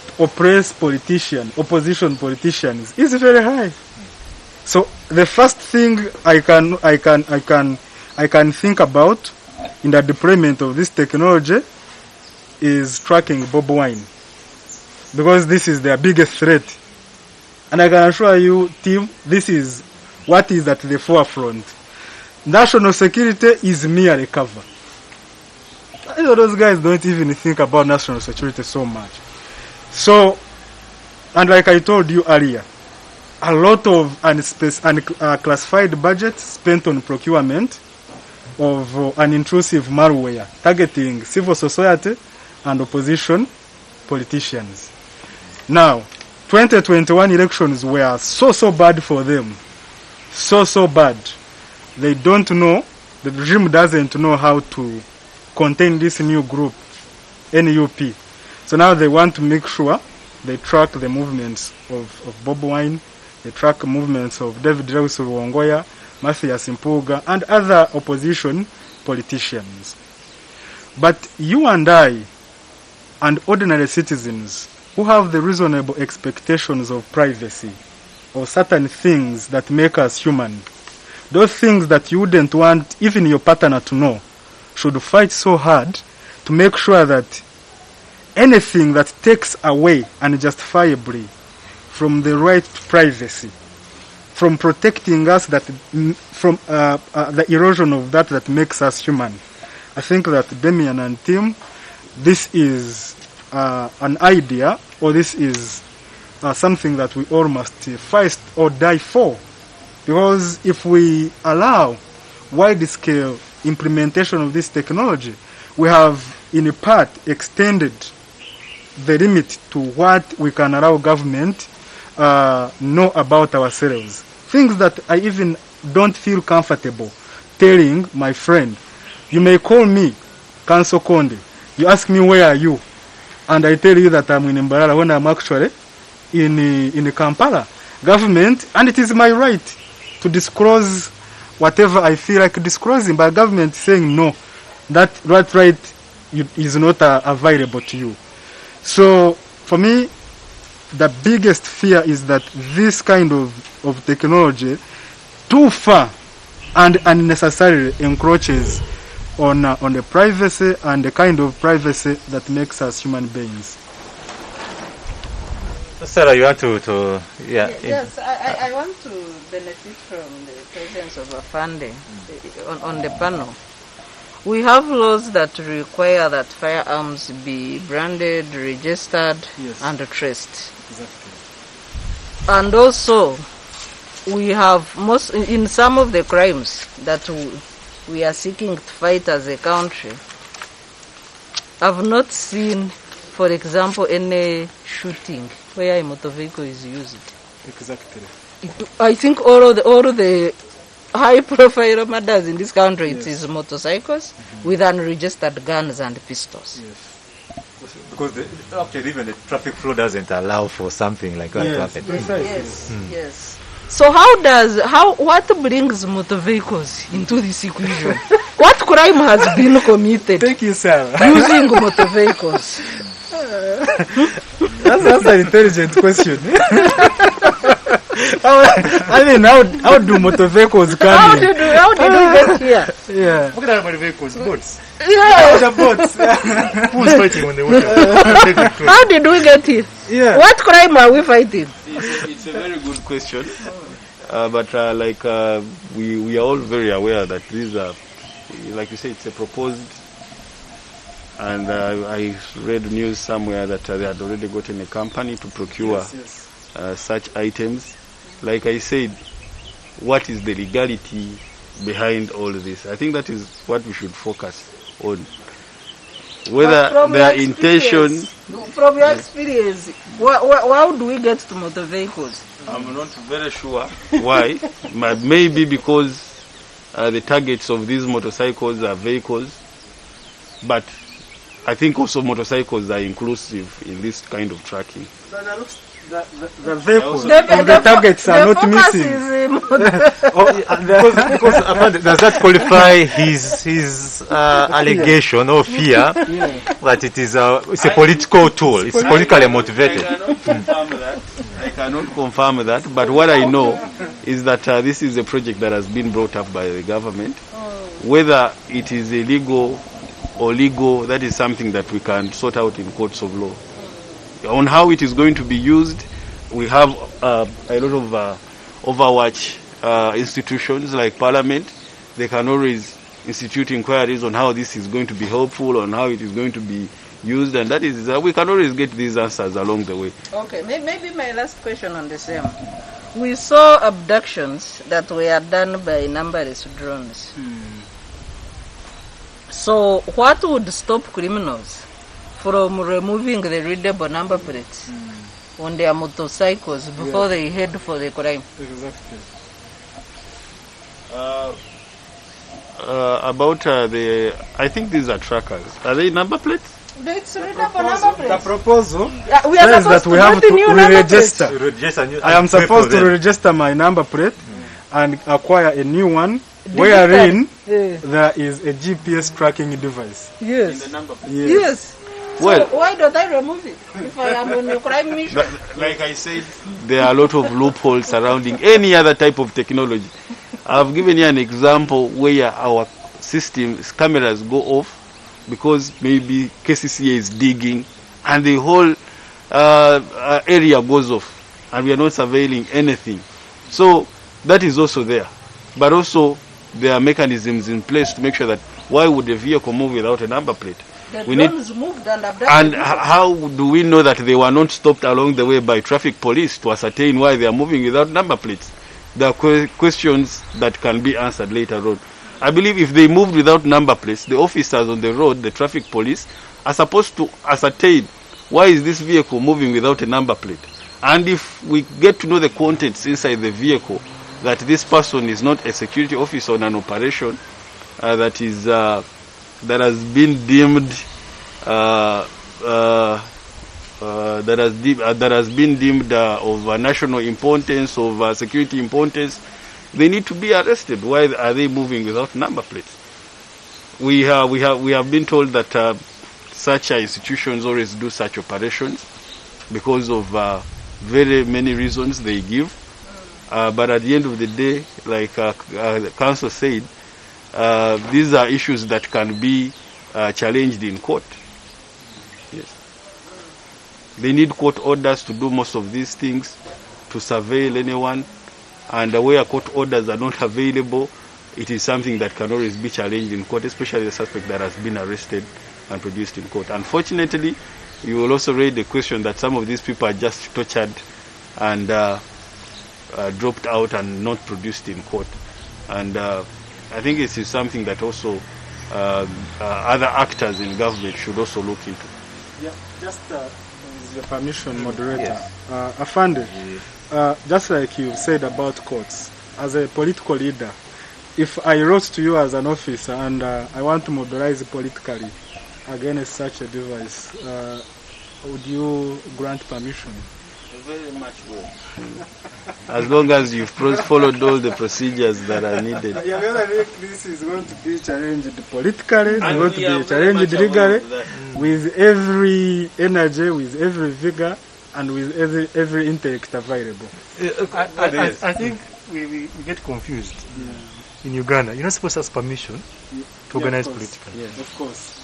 to oppress opposition politicians is very high. So the first thing I can think about in the deployment of this technology is tracking Bobi Wine, because this is their biggest threat. And I can assure you, team, this is what is at the forefront. National security is merely cover. Those guys don't even think about national security so much. So, and like I told you earlier, a lot of unclassified budget spent on procurement of an intrusive malware targeting civil society and opposition politicians. Now, 2021 elections were so bad for them. So bad. They don't know, the regime doesn't know how to contain this new group, NUP. So now they want to make sure they track the movements of Bobi Wine, they track the movements of David Lewis Wongoya, Mathias Mpuga, and other opposition politicians. But you and I, and ordinary citizens who have the reasonable expectations of privacy, or certain things that make us human, those things that you wouldn't want even your partner to know, should fight so hard to make sure that anything that takes away unjustifiably from the right to privacy, from protecting us from the erosion of that makes us human. I think that Demian and team, this is an idea, or this is something that we all must fight or die for. Because if we allow wide-scale implementation of this technology, we have in part extended the limit to what we can allow government know about ourselves. Things that I even don't feel comfortable telling my friend. You may call me Council Konde. You ask me where are you, and I tell you that I'm in Mbarara when I'm actually in Kampala. Government, and it is my right to disclose whatever I feel like disclosing, but government saying no, that right is not available to you. So for me, the biggest fear is that this kind of technology too far and unnecessarily encroaches on the privacy and the kind of privacy that makes us human beings. Sarah, you want to Yes, I want to benefit from the presence of Afande on the panel. We have laws that require that firearms be branded, registered, and traced. Exactly. And also, we have in some of the crimes that we are seeking to fight as a country, I've not seen, for example, any shooting where a motor vehicle is used. Exactly. I think all the high-profile murders in this country, it is motorcycles with unregistered guns and pistols. Yes. because actually even the traffic flow doesn't allow for something like that to happen. Yes. So what brings motor vehicles into this equation? What crime has been committed? Thank you, Sarah. Using motor vehicles. That's an intelligent question. I mean, how do motor vehicles come How in? did we get here? Yeah. Look at how vehicles, boats. Yeah. The boats. Who's fighting on the water? How did we get here? Yeah. What crime are we fighting? It's a very good question. But we are all very aware that these are, like you say, it's a proposed. And I read news somewhere that they had already gotten a company to procure such items. Like I said, what is the legality behind all this? I think that is what we should focus on. Whether their intention... From your experience, how do we get to motor vehicles? I'm not very sure why. Maybe because the targets of these motorcycles are vehicles. But I think also motorcycles are inclusive in this kind of tracking. The vehicles The and the targets are not focus missing. Because does that qualify his allegation or fear that it's a political tool? It's politically motivated. I cannot confirm that, but what I know is that this is a project that has been brought up by the government. Whether it is illegal or legal, that is something that we can sort out in courts of law. On how it is going to be used, we have a lot of overwatch institutions like Parliament. They can always institute inquiries on how this is going to be helpful, on how it is going to be used, and that is we can always get these answers along the way. Okay, maybe my last question on the same. We saw abductions that were done by numberless drones. So what would stop criminals from removing the readable number plates on their motorcycles before they head for the crime? Exactly. I think these are trackers. Are they number plates? It's readable number The plates. proposal We are says that supposed we to have get to a new number plate. re-register. I am supposed to register my number plate and acquire a new one wherein there is a GPS tracking device. Yes. Yes. Yes. Well, So why don't I remove it if I am on a crime mission? like I said, there are a lot of loopholes surrounding any other type of technology. I've given you an example where our systems, cameras go off because maybe KCCA is digging and the whole area goes off and we are not surveilling anything. So that is also there. But also there are mechanisms in place to make sure that why would a vehicle move without a number plate? The We need- drones moved and abducted And people. how do we know that they were not stopped along the way by traffic police to ascertain why they are moving without number plates? There are questions that can be answered later on. I believe if they moved without number plates, the officers on the road, the traffic police, are supposed to ascertain why is this vehicle moving without a number plate. And if we get to know the contents inside the vehicle, that this person is not a security officer on an operation that has been deemed of national importance, of security importance, they need to be arrested. Why are they moving without number plates? We have been told that such institutions always do such operations because of very many reasons they give. But at the end of the day, like the council said, these are issues that can be challenged in court. Yes. They need court orders to do most of these things, to surveil anyone, and where court orders are not available, it is something that can always be challenged in court, especially the suspect that has been arrested and produced in court. Unfortunately, you will also raise the question that some of these people are just tortured and dropped out and not produced in court. And I think it is something that also other actors in government should also look into. Yeah, just with your permission, moderator. Afande, just like you said about courts, as a political leader, if I wrote to you as an officer and I want to mobilize politically against such a device, would you grant permission? Very much well. As long as you've followed all the procedures that are needed. This is going to be challenged politically, it's going to be challenged legally, with every energy, with every vigor and with every intellect available. I think we get confused. In Uganda, you're not supposed to ask permission to organize politically. Yeah, of course.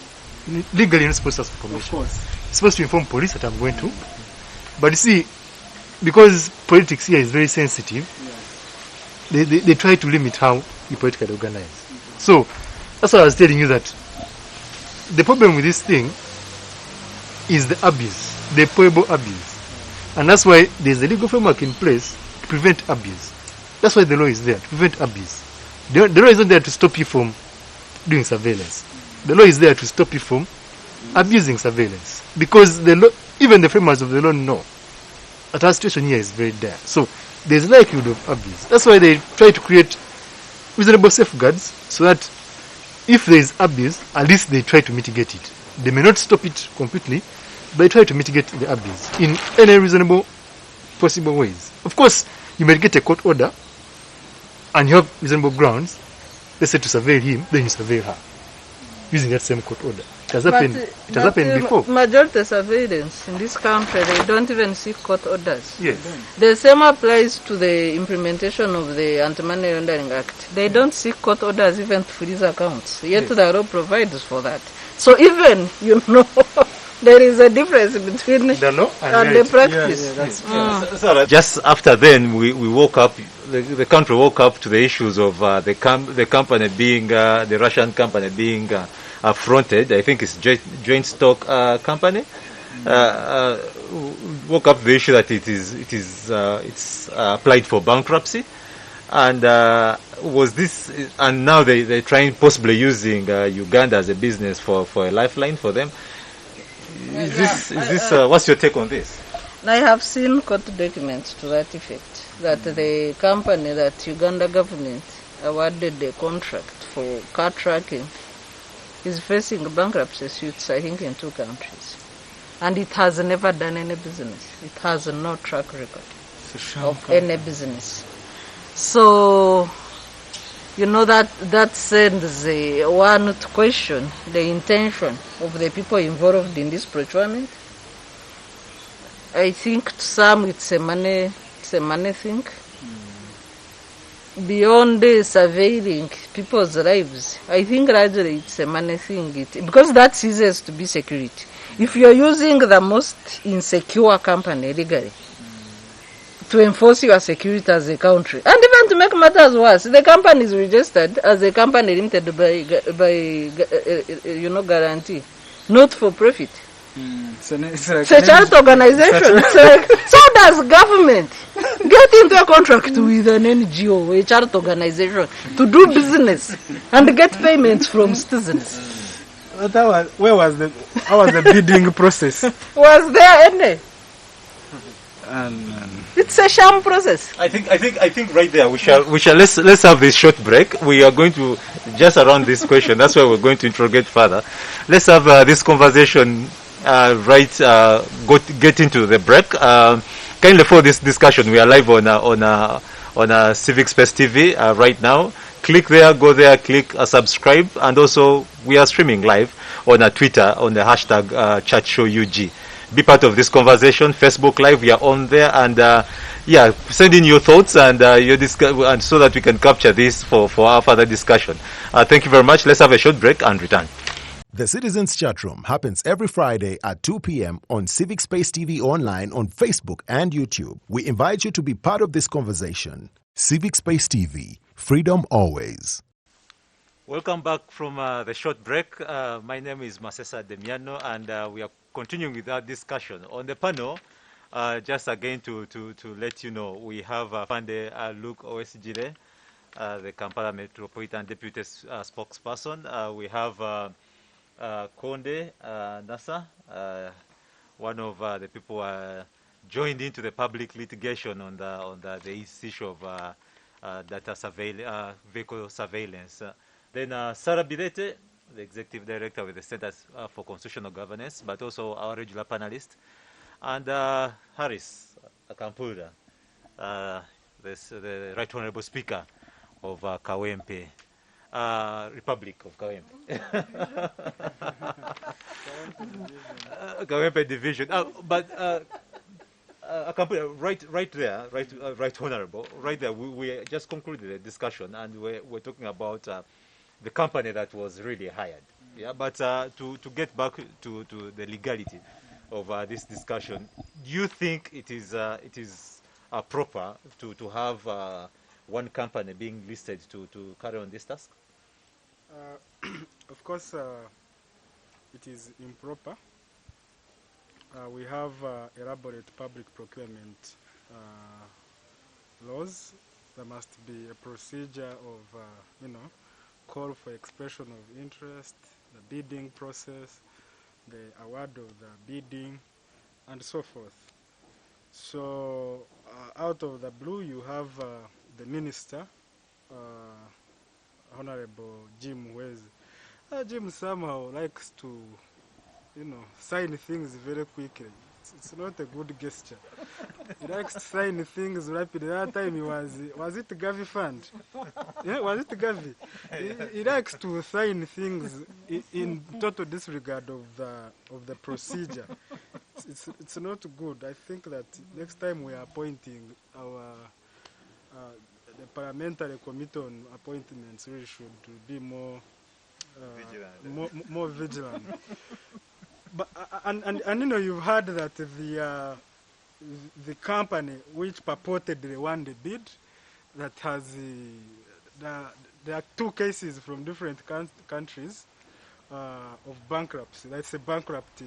Legally, you're not supposed to ask permission. Of course. You're supposed to inform police that I'm going to. But you see, because politics here is very sensitive, they try to limit how you politically organize. So, that's why I was telling you that the problem with this thing is the abuse, the payable abuse. And that's why there's a legal framework in place to prevent abuse. That's why the law is there, to prevent abuse. The law is not there to stop you from doing surveillance. The law is there to stop you from abusing surveillance. Because the law, even the framers of the law know that our situation here is very dire. So there's likelihood of abuse. That's why they try to create reasonable safeguards so that if there is abuse, at least they try to mitigate it. They may not stop it completely, but they try to mitigate the abuse in any reasonable possible ways. Of course, you may get a court order and you have reasonable grounds, let's say to surveil him, then you surveil her using that same court order. It has happened before. Majority surveillance in this country, they don't even seek court orders. Yes. The same applies to the implementation of the Anti-Money Laundering Act. They don't seek court orders even to freeze accounts. Yet the law provides for that. So even, there is a difference between the law and the practice. So just after then, we woke up. The country woke up to the issues of the company being the Russian company being affronted. I think it's joint stock company. Woke up to the issue that it's applied for bankruptcy, and was this? And now they're trying possibly using Uganda as a business for a lifeline for them. Is this what's your take on this? I have seen court documents to that effect, that the company that Uganda government awarded the contract for car tracking is facing bankruptcy suits, I think, in 2 countries. And it has never done any business. It has no track record of any business. So, that sends one to question the intention of the people involved in this procurement. I think to some it's a money thing. Beyond surveilling people's lives, I think largely it's a money thing. Because that's easiest to be security. If you're using the most insecure company legally to enforce your security as a country, and even to make matters worse, the company is registered as a company limited by guarantee, not for profit. It's a charity organization. So does government get into a contract with an NGO, a charity organization, to do business and get payments from citizens? How was the bidding process? Was there any? It's a sham process. I think right there we shall let's have this short break. We are going to just around this question. That's why we're going to interrogate further. Let's have this conversation. Get into the break. Kindly for this discussion, we are live on Civic Space TV right now. Click there, go there, click subscribe, and also we are streaming live on Twitter on the hashtag #ChatShowUG. Be part of this conversation. Facebook Live, we are on there, and send in your thoughts and and so that we can capture this for our further discussion. Thank you very much. Let's have a short break and return. The Citizens Chatroom happens every Friday at 2 p.m. on Civic Space TV Online on Facebook and YouTube. We invite you to be part of this conversation. Civic Space TV, freedom always. Welcome back from the short break. My name is Masesa Demiano, and we are continuing with our discussion. On the panel, just again to let you know, we have Konde Owoyesigyire, the Kampala Metropolitan Deputy Spokesperson. We have Konde Nasser, one of the people joined into the public litigation on the issue of vehicle surveillance. Then Bireete, the Executive Director with the Center for Constitutional Governance, but also our regular panelist, and Harris Akampurira, the Right Honorable Speaker of Kawempe. Republic of Kawempe. Kawempe Division. But Right there, right, Honorable, right there. We just concluded the discussion, and we're talking about the company that was really hired. Yeah, but to get back to the legality of this discussion, do you think it is proper to have one company being listed to carry on this task? Of course, it is improper. We have elaborate public procurement laws. There must be a procedure of, call for expression of interest, the bidding process, the award of the bidding, and so forth. So, out of the blue, you have the minister, Honorable Jim Wezi. Jim somehow likes to, sign things very quickly. It's not a good gesture. He likes to sign things rapidly. That time he was it Gavi Fund? Yeah, was it Gavi? He likes to sign things in total disregard of the procedure. It's not good. I think that next time we are appointing the parliamentary committee on appointments, we should be more vigilant. But and you've heard that the company which purportedly won the bid, that has there are two cases from different countries of bankruptcy. That's a bankrupt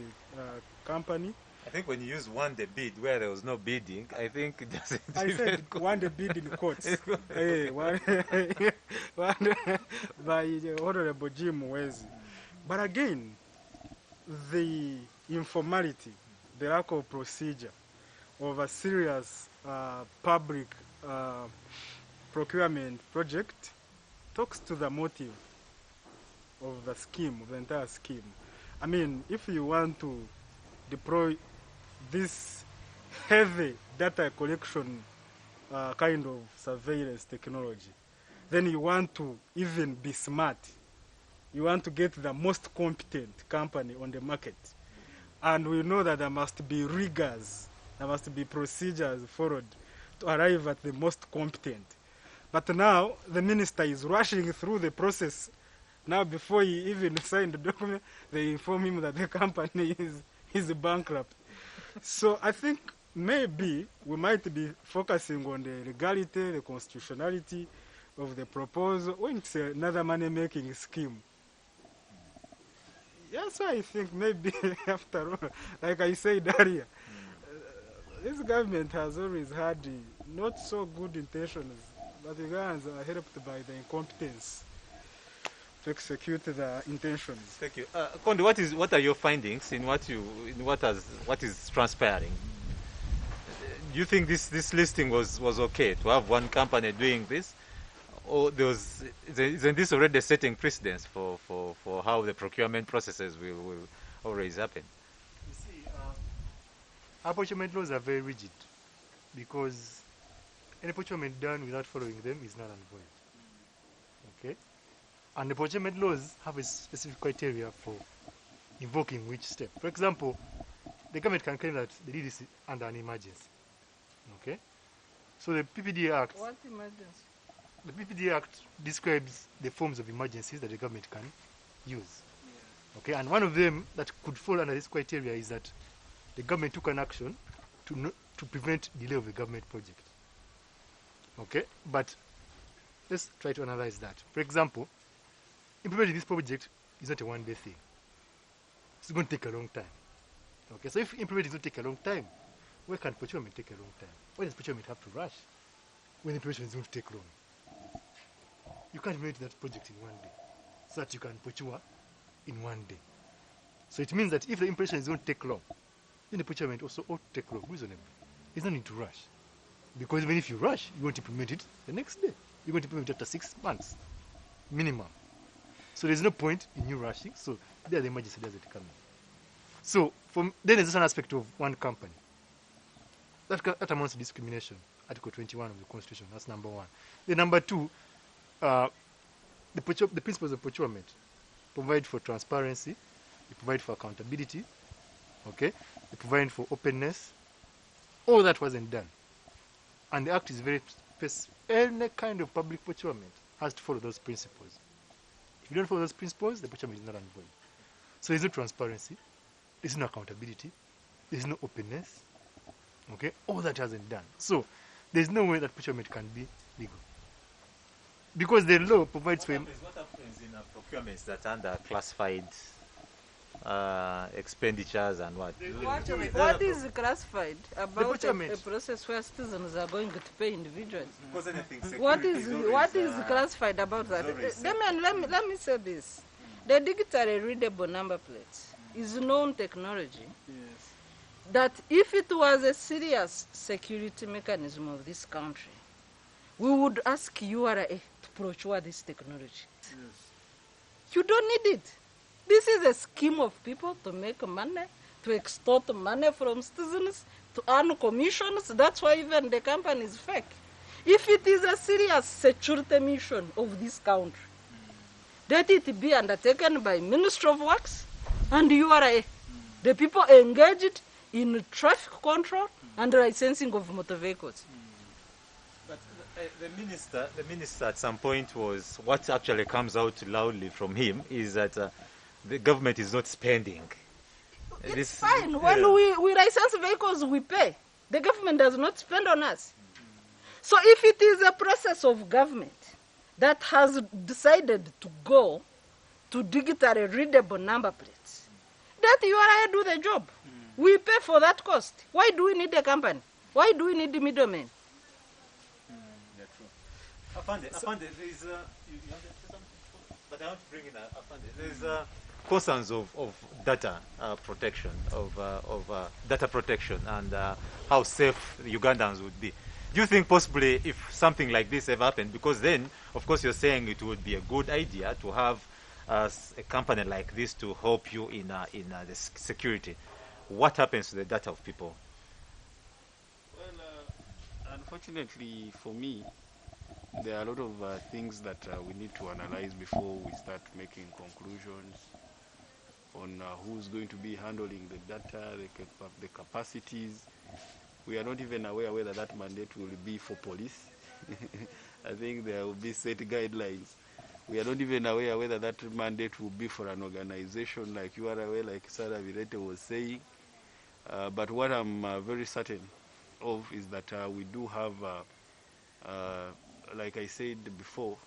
company. I think when you use won the bid where there was no bidding, I think it doesn't. I said won the bid in courts. Won by the Honorable Jim Wezi. But again, the informality, the lack of procedure of a serious public procurement project talks to the motive of the scheme, of the entire scheme. I mean, if you want to deploy this heavy data collection kind of surveillance technology, then you want to even be smart. You want to get the most competent company on the market. And we know that there must be rigors, there must be procedures followed to arrive at the most competent. But now the minister is rushing through the process. Now before he even signed the document, they inform him that the company is bankrupt. So I think maybe we might be focusing on the legality, the constitutionality of the proposal when it's another money-making scheme. Yes, I think maybe after all, like I said earlier, this government has always had not so good intentions, but the Ugandans are helped by the incompetence to execute the intentions. Thank you, Konde. What are your findings in what is transpiring? Do you think this listing was okay to have one company doing this, or isn't this already setting precedence for how the procurement processes will always happen? You see, our procurement laws are very rigid because any procurement done without following them is null and void. Okay? And the procurement laws have a specific criteria for invoking which step. For example, the government can claim that they did this under an emergency. Okay? So the PPD Act... What emergency? The PPD Act describes the forms of emergencies that the government can use. Yeah. Okay, and one of them that could fall under this criteria is that the government took an action to prevent delay of a government project. Okay, but let's try to analyze that. For example, implementing this project is not a one-day thing. It's going to take a long time. Okay, so if implementing is going to take a long time, why can procurement take a long time? Why does procurement have to rush when implementation is going to take long? You can't implement that project in one day so that you can procure in one day. So it means that if the implementation is going to take long, then the procurement also ought to take long, reasonably. There's no need to rush. Because even if you rush, you won't implement it the next day. You're going to implement it after 6 months, minimum. So there's no point in you rushing. So there the emergency doesn't come in. So then there's an aspect of one company. That amounts to discrimination. Article 21 of the Constitution. That's number one. Then number two, the principles of procurement provide for transparency, they provide for accountability, okay? They provide for openness, All that wasn't done. And the Act is very specific. Any kind of public procurement has to follow those principles. If you don't follow those principles, the procurement is not and void. So there's no transparency, there's no accountability, there's no openness. Okay, all that hasn't done. So there's no way that procurement can be legal. Because the law provides for... What happens in procurements that under classified expenditures and what? What is classified about a procurement. process where citizens are going to pay individually? Because anything What security is classified about that? always Let me say this. The digitally readable number plates is known technology that if it was a serious security mechanism of this country, we would ask URA to procure this technology. You don't need it. This is a scheme of people to make money, to extort money from citizens, to earn commissions. That's why even the company is fake. If it is a serious security mission of this country, let it be undertaken by Ministry of Works and URA. The people engaged in traffic control and licensing of motor vehicles. But the minister at some point was, what actually comes out loudly from him is that the government is not spending. It's fine. When we license vehicles, we pay. The government does not spend on us. So if it is a process of government that has decided to go to digitally readable number plates, that URI do the job. We pay for that cost. Why do we need a company? Why do we need the middlemen? Afande, there is but I want to bring in Afande. There is concerns of data protection, of data protection, and how safe Ugandans would be. Do you think possibly if something like this ever happened, because then, of course, you're saying it would be a good idea to have a company like this to help you in the security. What happens to the data of people? Well, unfortunately for me, there are a lot of things that we need to analyze before we start making conclusions on who's going to be handling the data, the capacities. We are not even aware whether that mandate will be for police. I think there will be set guidelines. We are not even aware whether that mandate will be for an organization like you are aware, like Sarah Bireete was saying. But what I'm very certain of is that we do have, like I said before,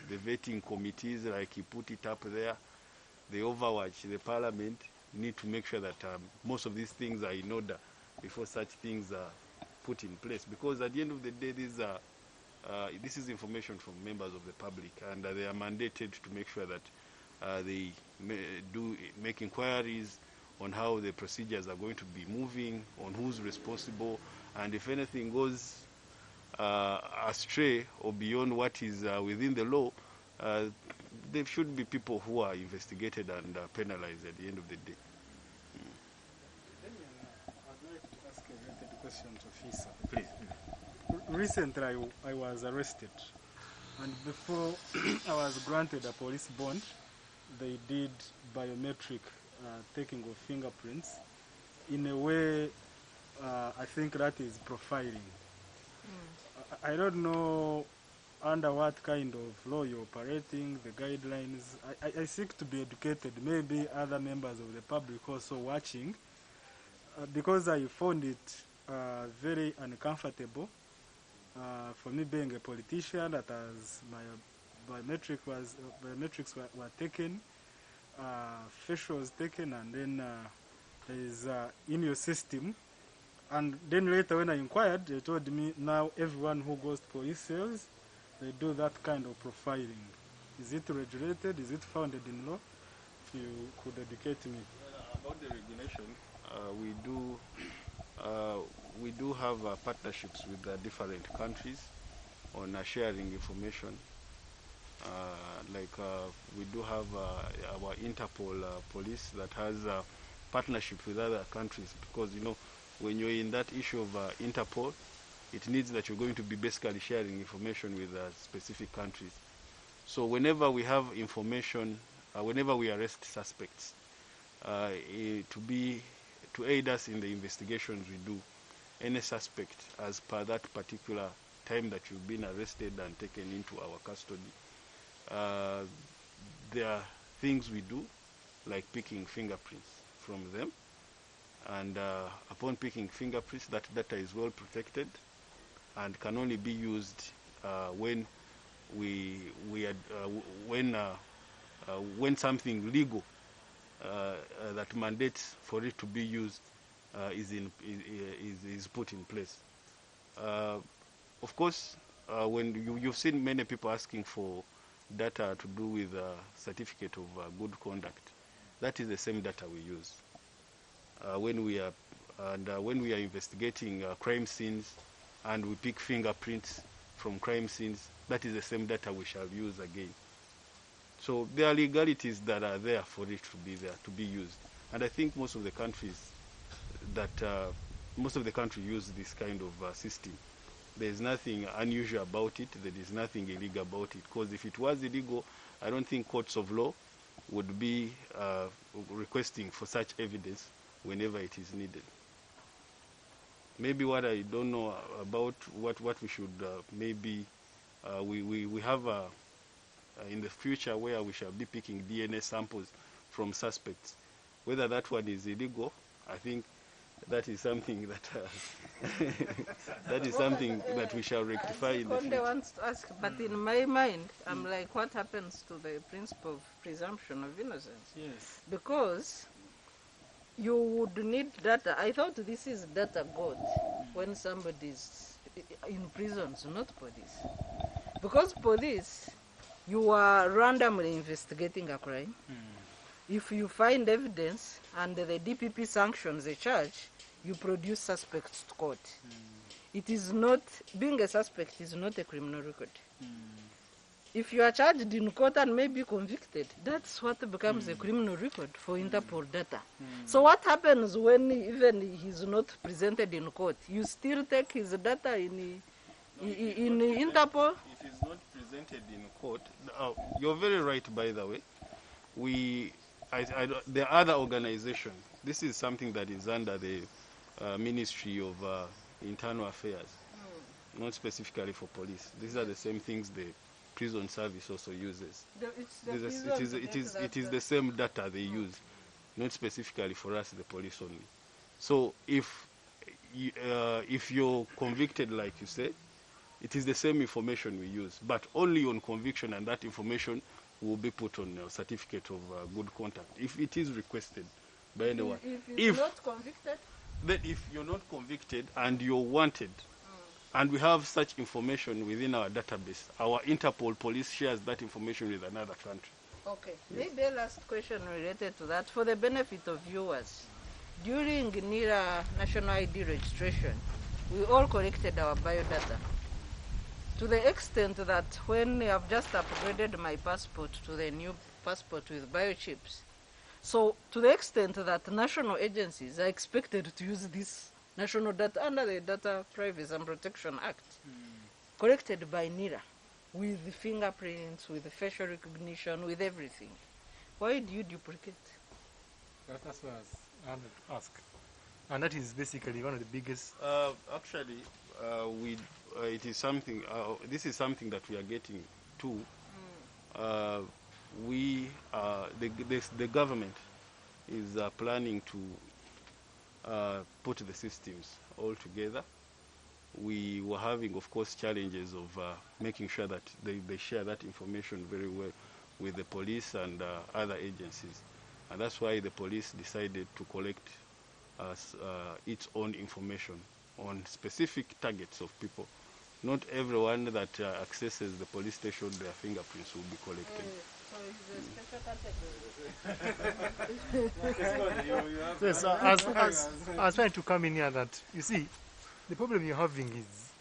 the vetting committees, like he put it up there, the Overwatch, the Parliament need to make sure that most of these things are in order before such things are put in place. Because at the end of the day, this is information from members of the public, and they are mandated to make sure that they make inquiries on how the procedures are going to be moving, on who's responsible, and if anything goes astray or beyond what is within the law, there should be people who are investigated and penalized at the end of the day. I'd like to ask a related question to Fisa. Please. Recently, I was arrested, and before I was granted a police bond, they did biometric taking of fingerprints. In a way, I think that is profiling. I don't know under what kind of law you're operating, the guidelines. I seek to be educated, maybe other members of the public also watching, because I found it very uncomfortable for me being a politician, that as my biometrics were taken, facial was taken, and then there is in your system. And then later when I inquired, they told me now everyone who goes to police cells, they do that kind of profiling. Is it regulated? Is it founded in law? If you could educate me. About the regulation, we do have partnerships with different countries on sharing information. We do have our Interpol police that has partnership with other countries, because when you're in that issue of Interpol, it needs that you're going to be basically sharing information with specific countries. So whenever we have information, whenever we arrest suspects, to aid us in the investigations we do, any suspect as per that particular time that you've been arrested and taken into our custody. There are things we do, like picking fingerprints from them, and upon picking fingerprints, that data is well protected and can only be used when when something legal that mandates for it to be used is put in place. Of course, when you've seen many people asking for data to do with certificate of good conduct, that is the same data we use when we are investigating crime scenes and we pick fingerprints from crime scenes. That is the same data we shall use again. So there are legalities that are there for it to be there, to be used. And I think most of the countries use this kind of system. There is nothing unusual about it. There is nothing illegal about it. Because if it was illegal, I don't think courts of law would be requesting for such evidence whenever it is needed. Maybe what I don't know about what we should maybe we have in the future where we shall be picking DNA samples from suspects. Whether that one is illegal, I think that is something that that is something that we shall rectify in the Konde future. wants to ask, but in my mind, I'm like, what happens to the principle of presumption of innocence? Yes. Because you would need data. I thought this is data god when somebody's in prisons, not police. Because police, you are randomly investigating a crime. If you find evidence and the DPP sanctions a charge, you produce suspects to court. It is not, being a suspect is not a criminal record. If you are charged in court and may be convicted, that's what becomes a criminal record for Interpol data. So what happens when even he's not presented in court? You still take his data in Interpol? If it's not presented in court, you're very right, by the way. There are other organizations. This is something that is under the Ministry of Internal Affairs, not specifically for police. These are the same things the prison service also uses. It is the same data they use, not specifically for us, the police only. So if you're convicted, like you said, it is the same information we use, but only on conviction, and that information will be put on a certificate of good conduct if it is requested by anyone. If not convicted? Then if you're not convicted and you're wanted, and we have such information within our database, our Interpol police shares that information with another country. Okay. Yes. Maybe a last question related to that, for the benefit of viewers. During NIRA National ID registration, we all collected our biodata. To the extent that when I've just upgraded my passport to the new passport with biochips, so to the extent that national agencies are expected to use this national data under the Data Privacy and Protection Act, collected by NIRA, with the fingerprints, with the facial recognition, with everything. Why do you duplicate? That's what I wanted to ask. And that is basically one of the biggest... Actually, it is something. This is something that we are getting to. The government is planning to put the systems all together. We were having, of course, challenges of making sure that they share that information very well with the police and other agencies, and that's why the police decided to collect its own information on specific targets of people. Not everyone that accesses the police station, their fingerprints will be collected. So it's a special category. Yes, I was trying to come in here that, you see, the problem you're having is,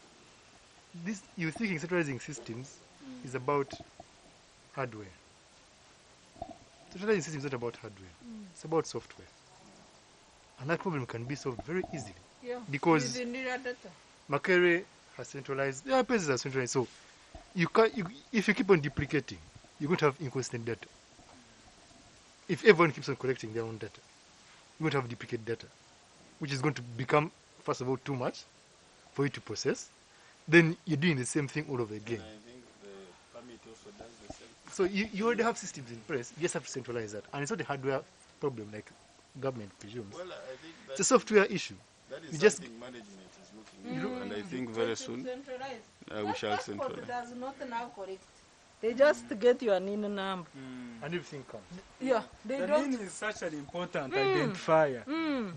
this, you're thinking centralizing systems is about hardware. Centralizing systems is not about hardware, it's about software. And that problem can be solved very easily. Yeah, because with the NIRA data. Makerere has centralized, their places are centralized, so if you keep on duplicating, you're going to have inconsistent data. If everyone keeps on collecting their own data, you're going to have duplicate data, which is going to become first of all, too much for you to process. Then you're doing the same thing all over again. I think the permit also does the same. So you already have systems in place. You just have to centralize that. And it's not a hardware problem like government presumes. Well, I think It's a software issue. that is you just- something management is looking into, and I think very soon we shall Passport centralize. does not now correct. They just get your NIN number. And everything comes. Yeah, they The don't. NIN is such an important identifier,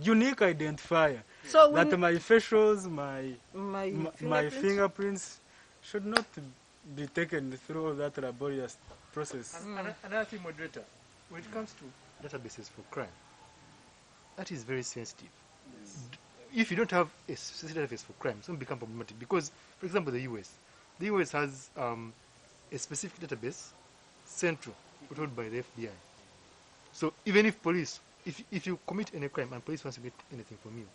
unique identifier. So That when my facials, my my fingerprints should not be taken through all that laborious process. Another thing, moderator, when it comes to databases for crime, that is very sensitive. If you don't have a specific database for crime, it's going to become problematic because, for example, the US has a specific database, central, controlled by the FBI. So even if police, if you commit any crime and police wants to get anything from you,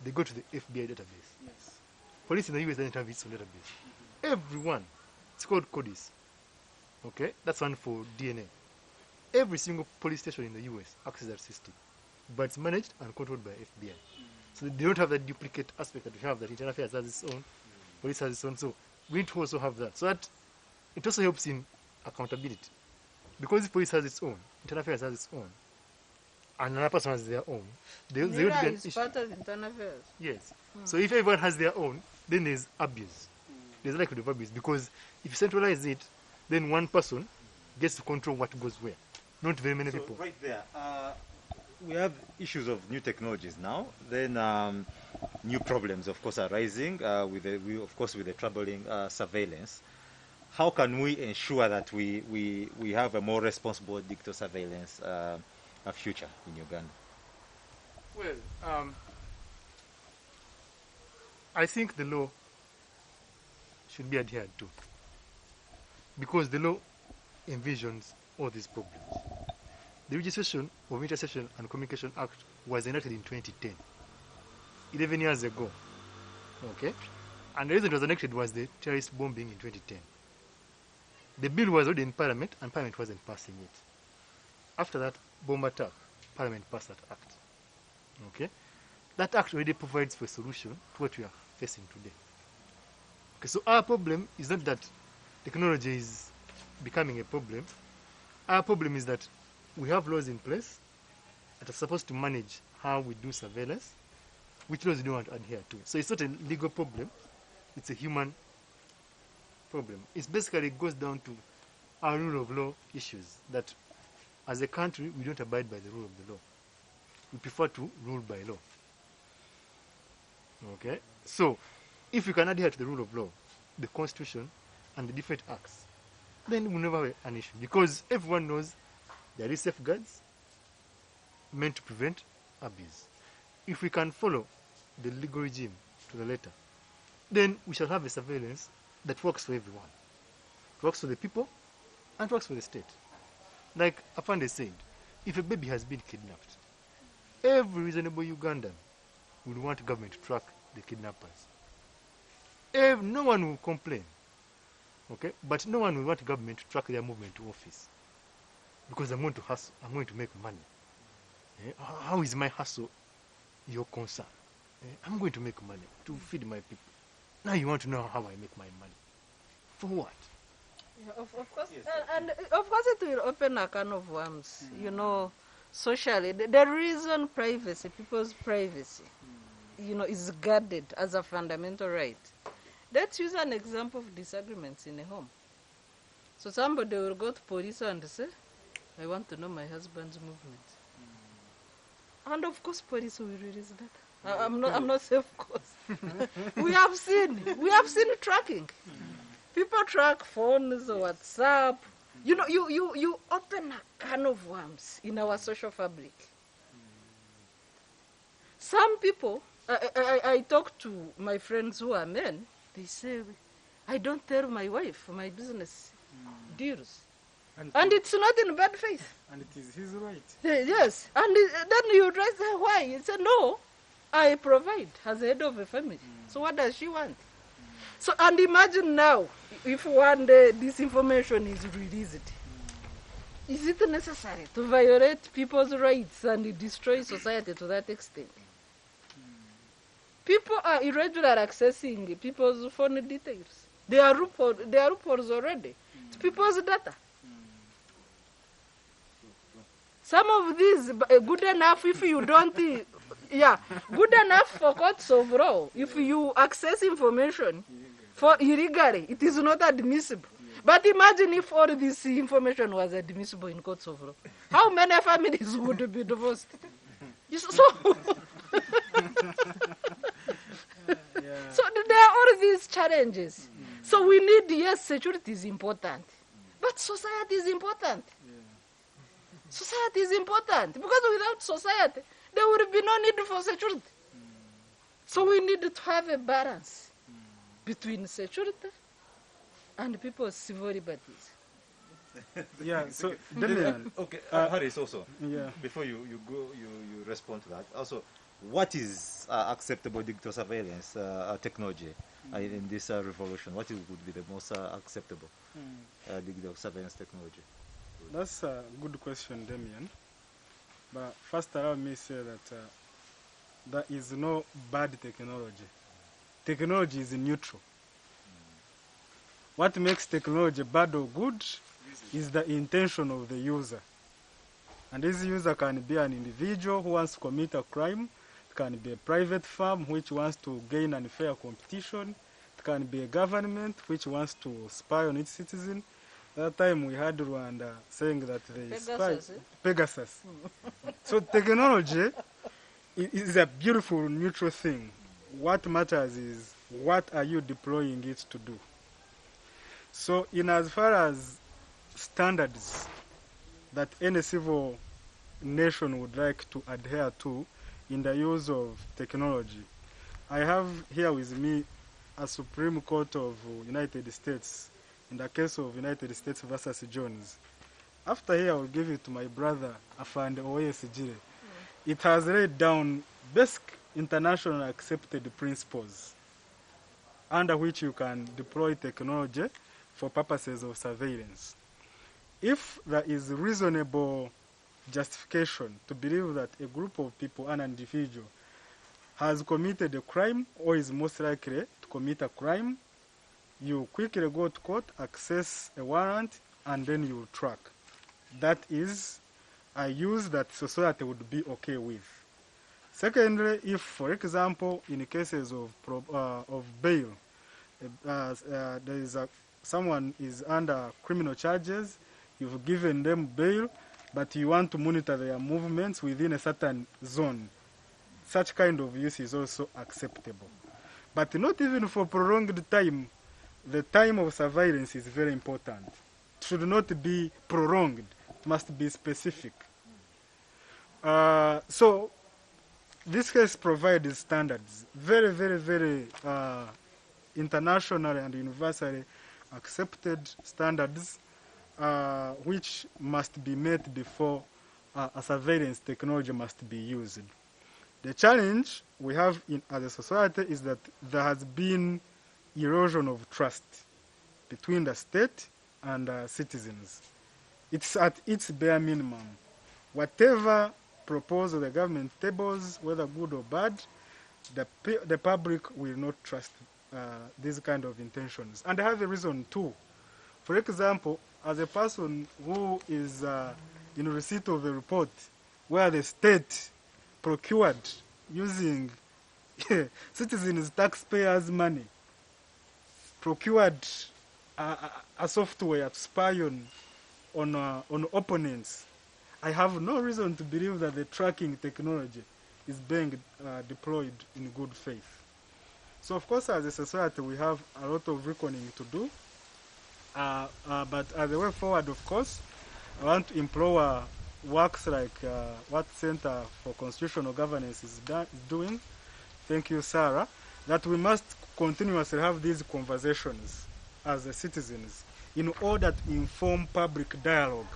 they go to the FBI database. Yes. Police in the US doesn't have its own database. Everyone, it's called CODIS. Okay, that's one for DNA. Every single police station in the US accesses that system, but it's managed and controlled by FBI. So they don't have that duplicate aspect that we have. That Internal Affairs has its own, police has its own. So we need to also have that. So that it also helps in accountability, because if police has its own, Internal Affairs has its own, and another person has their own, they would NIRA be an is issue. part of internal affairs. Yes. So if everyone has their own, then there's abuse. There's likelihood of abuse because if you centralize it, then one person gets to control what goes where. Not very many So people. right there, we have issues of new technologies now. Then new problems, of course, are rising with the troubling surveillance. How can we ensure that we have a more responsible digital surveillance future in Uganda? Well, I think the law should be adhered to because the law envisions all these problems. The Registration of Interception and Communication Act was enacted in 2010, 11 years ago. Okay? And the reason it was enacted was the terrorist bombing in 2010. The bill was already in Parliament and Parliament wasn't passing it. After that bomb attack, Parliament passed that act. Okay? That act already provides for a solution to what we are facing today. Okay, so our problem is not that technology is becoming a problem. Our problem is that we have laws in place that are supposed to manage how we do surveillance, which laws we don't want to adhere to. So it's not a legal problem, it's a human problem. It basically goes down to our rule of law issues, that as a country we don't abide by the rule of the law. We prefer to rule by law. Okay? So if we can adhere to the rule of law, the constitution and the different acts, then we'll never have an issue because everyone knows there is safeguards meant to prevent abuse. If we can follow the legal regime to the letter, then we shall have a surveillance that works for everyone. It works for the people and works for the state. Like Afande said, if a baby has been kidnapped, every reasonable Ugandan will want government to track the kidnappers. No one will complain. Okay? But no one will want government to track their movement to office. Because I'm going to hustle, I'm going to make money. How is my hustle your concern? I'm going to make money to feed my people. Now you want to know how I make my money. For what? Yeah, of course, and of course it will open a can of worms. You know, socially, the reason privacy, people's privacy, is guarded as a fundamental right. Let's use an example of disagreements in a home. So somebody will go to police and say, I want to know my husband's movement. And of course police will release that. I'm not saying of course. we have seen tracking. People track phones, WhatsApp. You open a can of worms in our social fabric. Some people, I talk to my friends who are men, they say, I don't tell my wife my business deals. And it's not in bad faith. And it is his right. Yes. And then you address her why. You say, no, I provide as head of a family. So what does she want? So, and imagine now, if one day this information is released, is it necessary to violate people's rights and destroy society to that extent? People are irregular accessing people's phone details. They are loopholes already. It's people's data. Some of these good enough if you don't, good enough for courts of law. If you access information for illegally, it is not admissible. But imagine if all this information was admissible in courts of law. How many families would be divorced? So, so there are all these challenges. So we need, yes, security is important. But society is important. Society is important. Because without society, there will be no need for security. So we need to have a balance between security and people's civil liberties. Yeah, so Demian. Okay, Harris also. Yeah. Before you go, you respond to that. Also, what is acceptable digital surveillance technology in this revolution? What would be the most acceptable digital surveillance technology? That's a good question, Demian. But first, allow me to say that there is no bad technology. Technology is neutral. What makes technology bad or good is the intention of the user. And this user can be an individual who wants to commit a crime. It can be a private firm which wants to gain unfair competition. It can be a government which wants to spy on its citizen. That time we had Rwanda saying that they spy Pegasus. So technology is a beautiful neutral thing. What matters is what are you deploying it to do. So in as far as standards that any civil nation would like to adhere to in the use of technology, I have here with me a Supreme Court of United States in the case of United States versus Jones. After here, I will give it to my brother, Afande Owoyesigyire. It has laid down basic international accepted principles under which you can deploy technology for purposes of surveillance. If there is reasonable justification to believe that a group of people, an individual, has committed a crime or is most likely to commit a crime, you quickly go to court, access a warrant, and then you track. That is a use that society would be okay with. Secondly, if, for example, in cases of bail, there is someone is under criminal charges, you've given them bail, but you want to monitor their movements within a certain zone. Such kind of use is also acceptable. But not even for prolonged time. The time of surveillance is very important. It should not be prolonged. It must be specific. So this case provides standards, very, very, very international and universally accepted standards which must be met before a surveillance technology must be used. The challenge we have as a society is that there has been erosion of trust between the state and citizens. It's at its bare minimum. Whatever proposal the government tables, whether good or bad, the public will not trust these kind of intentions. And I have a reason too. For example, as a person who is in receipt of a report where the state procured using citizens' taxpayers' money, procured a software to spy on opponents, I have no reason to believe that the tracking technology is being deployed in good faith. So, of course, as a society, we have a lot of reckoning to do. But as a way forward, of course, I want to implore works like what Center for Constitutional Governance is doing. Thank you, Sarah. That we must continuously have these conversations as citizens in order to inform public dialogue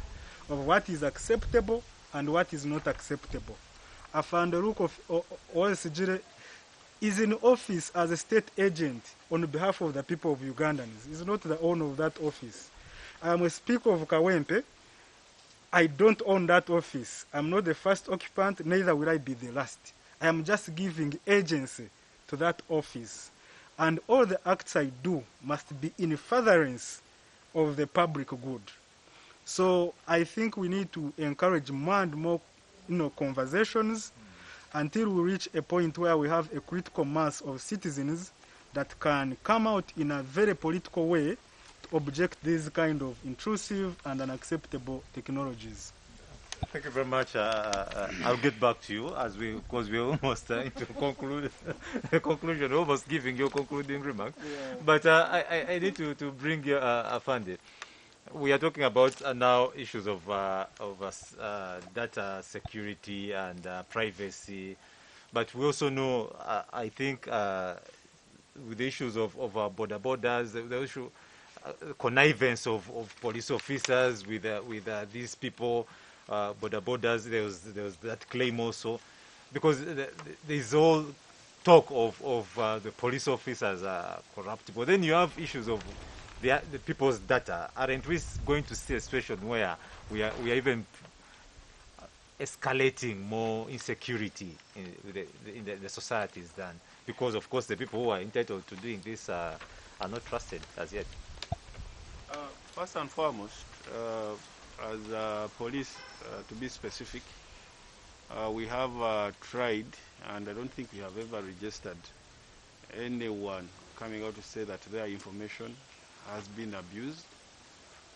of what is acceptable and what is not acceptable. Afande Owoyesigyire is in office as a state agent on behalf of the people of Ugandans. He's not the owner of that office. I am a speaker of Kawempe. I don't own that office. I'm not the first occupant, neither will I be the last. I am just giving agency to that office, and all the acts I do must be in furtherance of the public good. So I think we need to encourage more and more, conversations until we reach a point where we have a critical mass of citizens that can come out in a very political way to object these kind of intrusive and unacceptable technologies. Thank you very much. I'll get back to you because we're almost into conclusion, almost giving your concluding remarks. Yeah. But I need to bring you Afande. We are talking about now issues of data security and privacy, but we also know, I think, with the issues of borders, the issue connivance of police officers with these people. Borders, there was that claim also, because there's all talk of the police officers are corrupt. But then you have issues of the people's data. Aren't we going to see a situation where we are even escalating more insecurity in the societies than, because of course the people who are entitled to doing this are not trusted as yet? First and foremost, as police, to be specific, we have tried, and I don't think we have ever registered anyone coming out to say that their information has been abused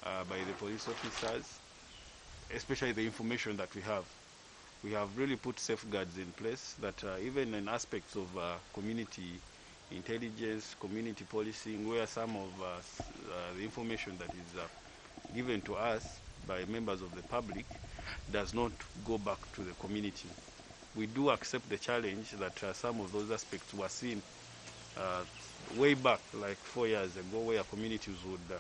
by the police officers, especially the information that we have. We have really put safeguards in place that even in aspects of community intelligence, community policing, where some of the information that is given to us by members of the public does not go back to the community. We do accept the challenge that some of those aspects were seen way back, like 4 years ago, where communities would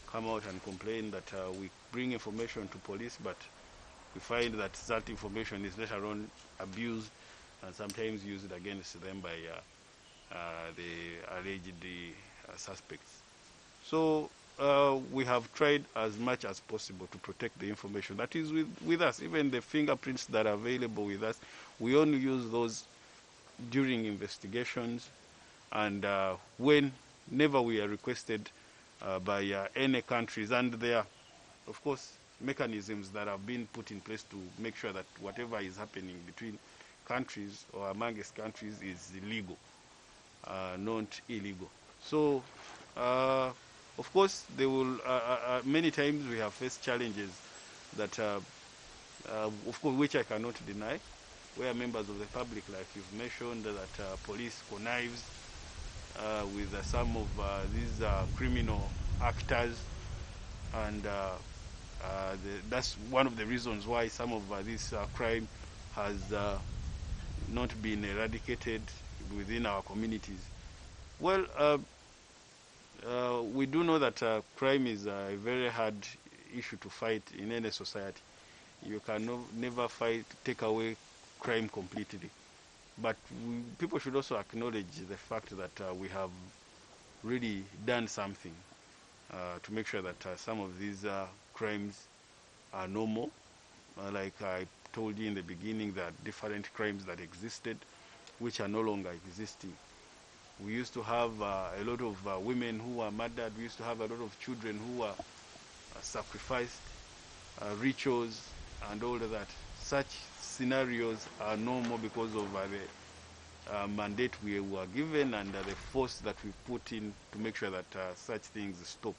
come out and complain that we bring information to police, but we find that that information is later on abused and sometimes used against them by the alleged suspects. So we have tried as much as possible to protect the information that is with us. Even the fingerprints that are available with us, we only use those during investigations and whenever we are requested by any countries. And there are, of course, mechanisms that have been put in place to make sure that whatever is happening between countries or amongst countries is legal, not illegal. So, of course, there will many times we have faced challenges that, of course, which I cannot deny, where members of the public, like you've mentioned, that police connives with some of these criminal actors, and that's one of the reasons why some of this crime has not been eradicated within our communities. Well, we do know that crime is a very hard issue to fight in any society. You can never take away crime completely. But people should also acknowledge the fact that we have really done something to make sure that some of these crimes are normal. Like I told you in the beginning, that different crimes that existed, which are no longer existing. We used to have a lot of women who were murdered. We used to have a lot of children who were sacrificed, rituals and all of that. Such scenarios are normal because of the mandate we were given and the force that we put in to make sure that such things stop.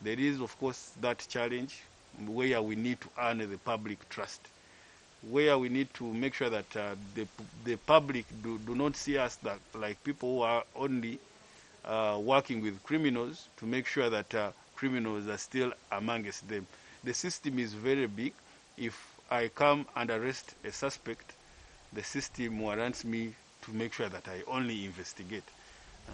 There is, of course, that challenge where we need to earn the public trust, where we need to make sure that the public do not see us that like people who are only working with criminals to make sure that criminals are still amongst them. The system is very big. If I come and arrest a suspect, the system warrants me to make sure that I only investigate.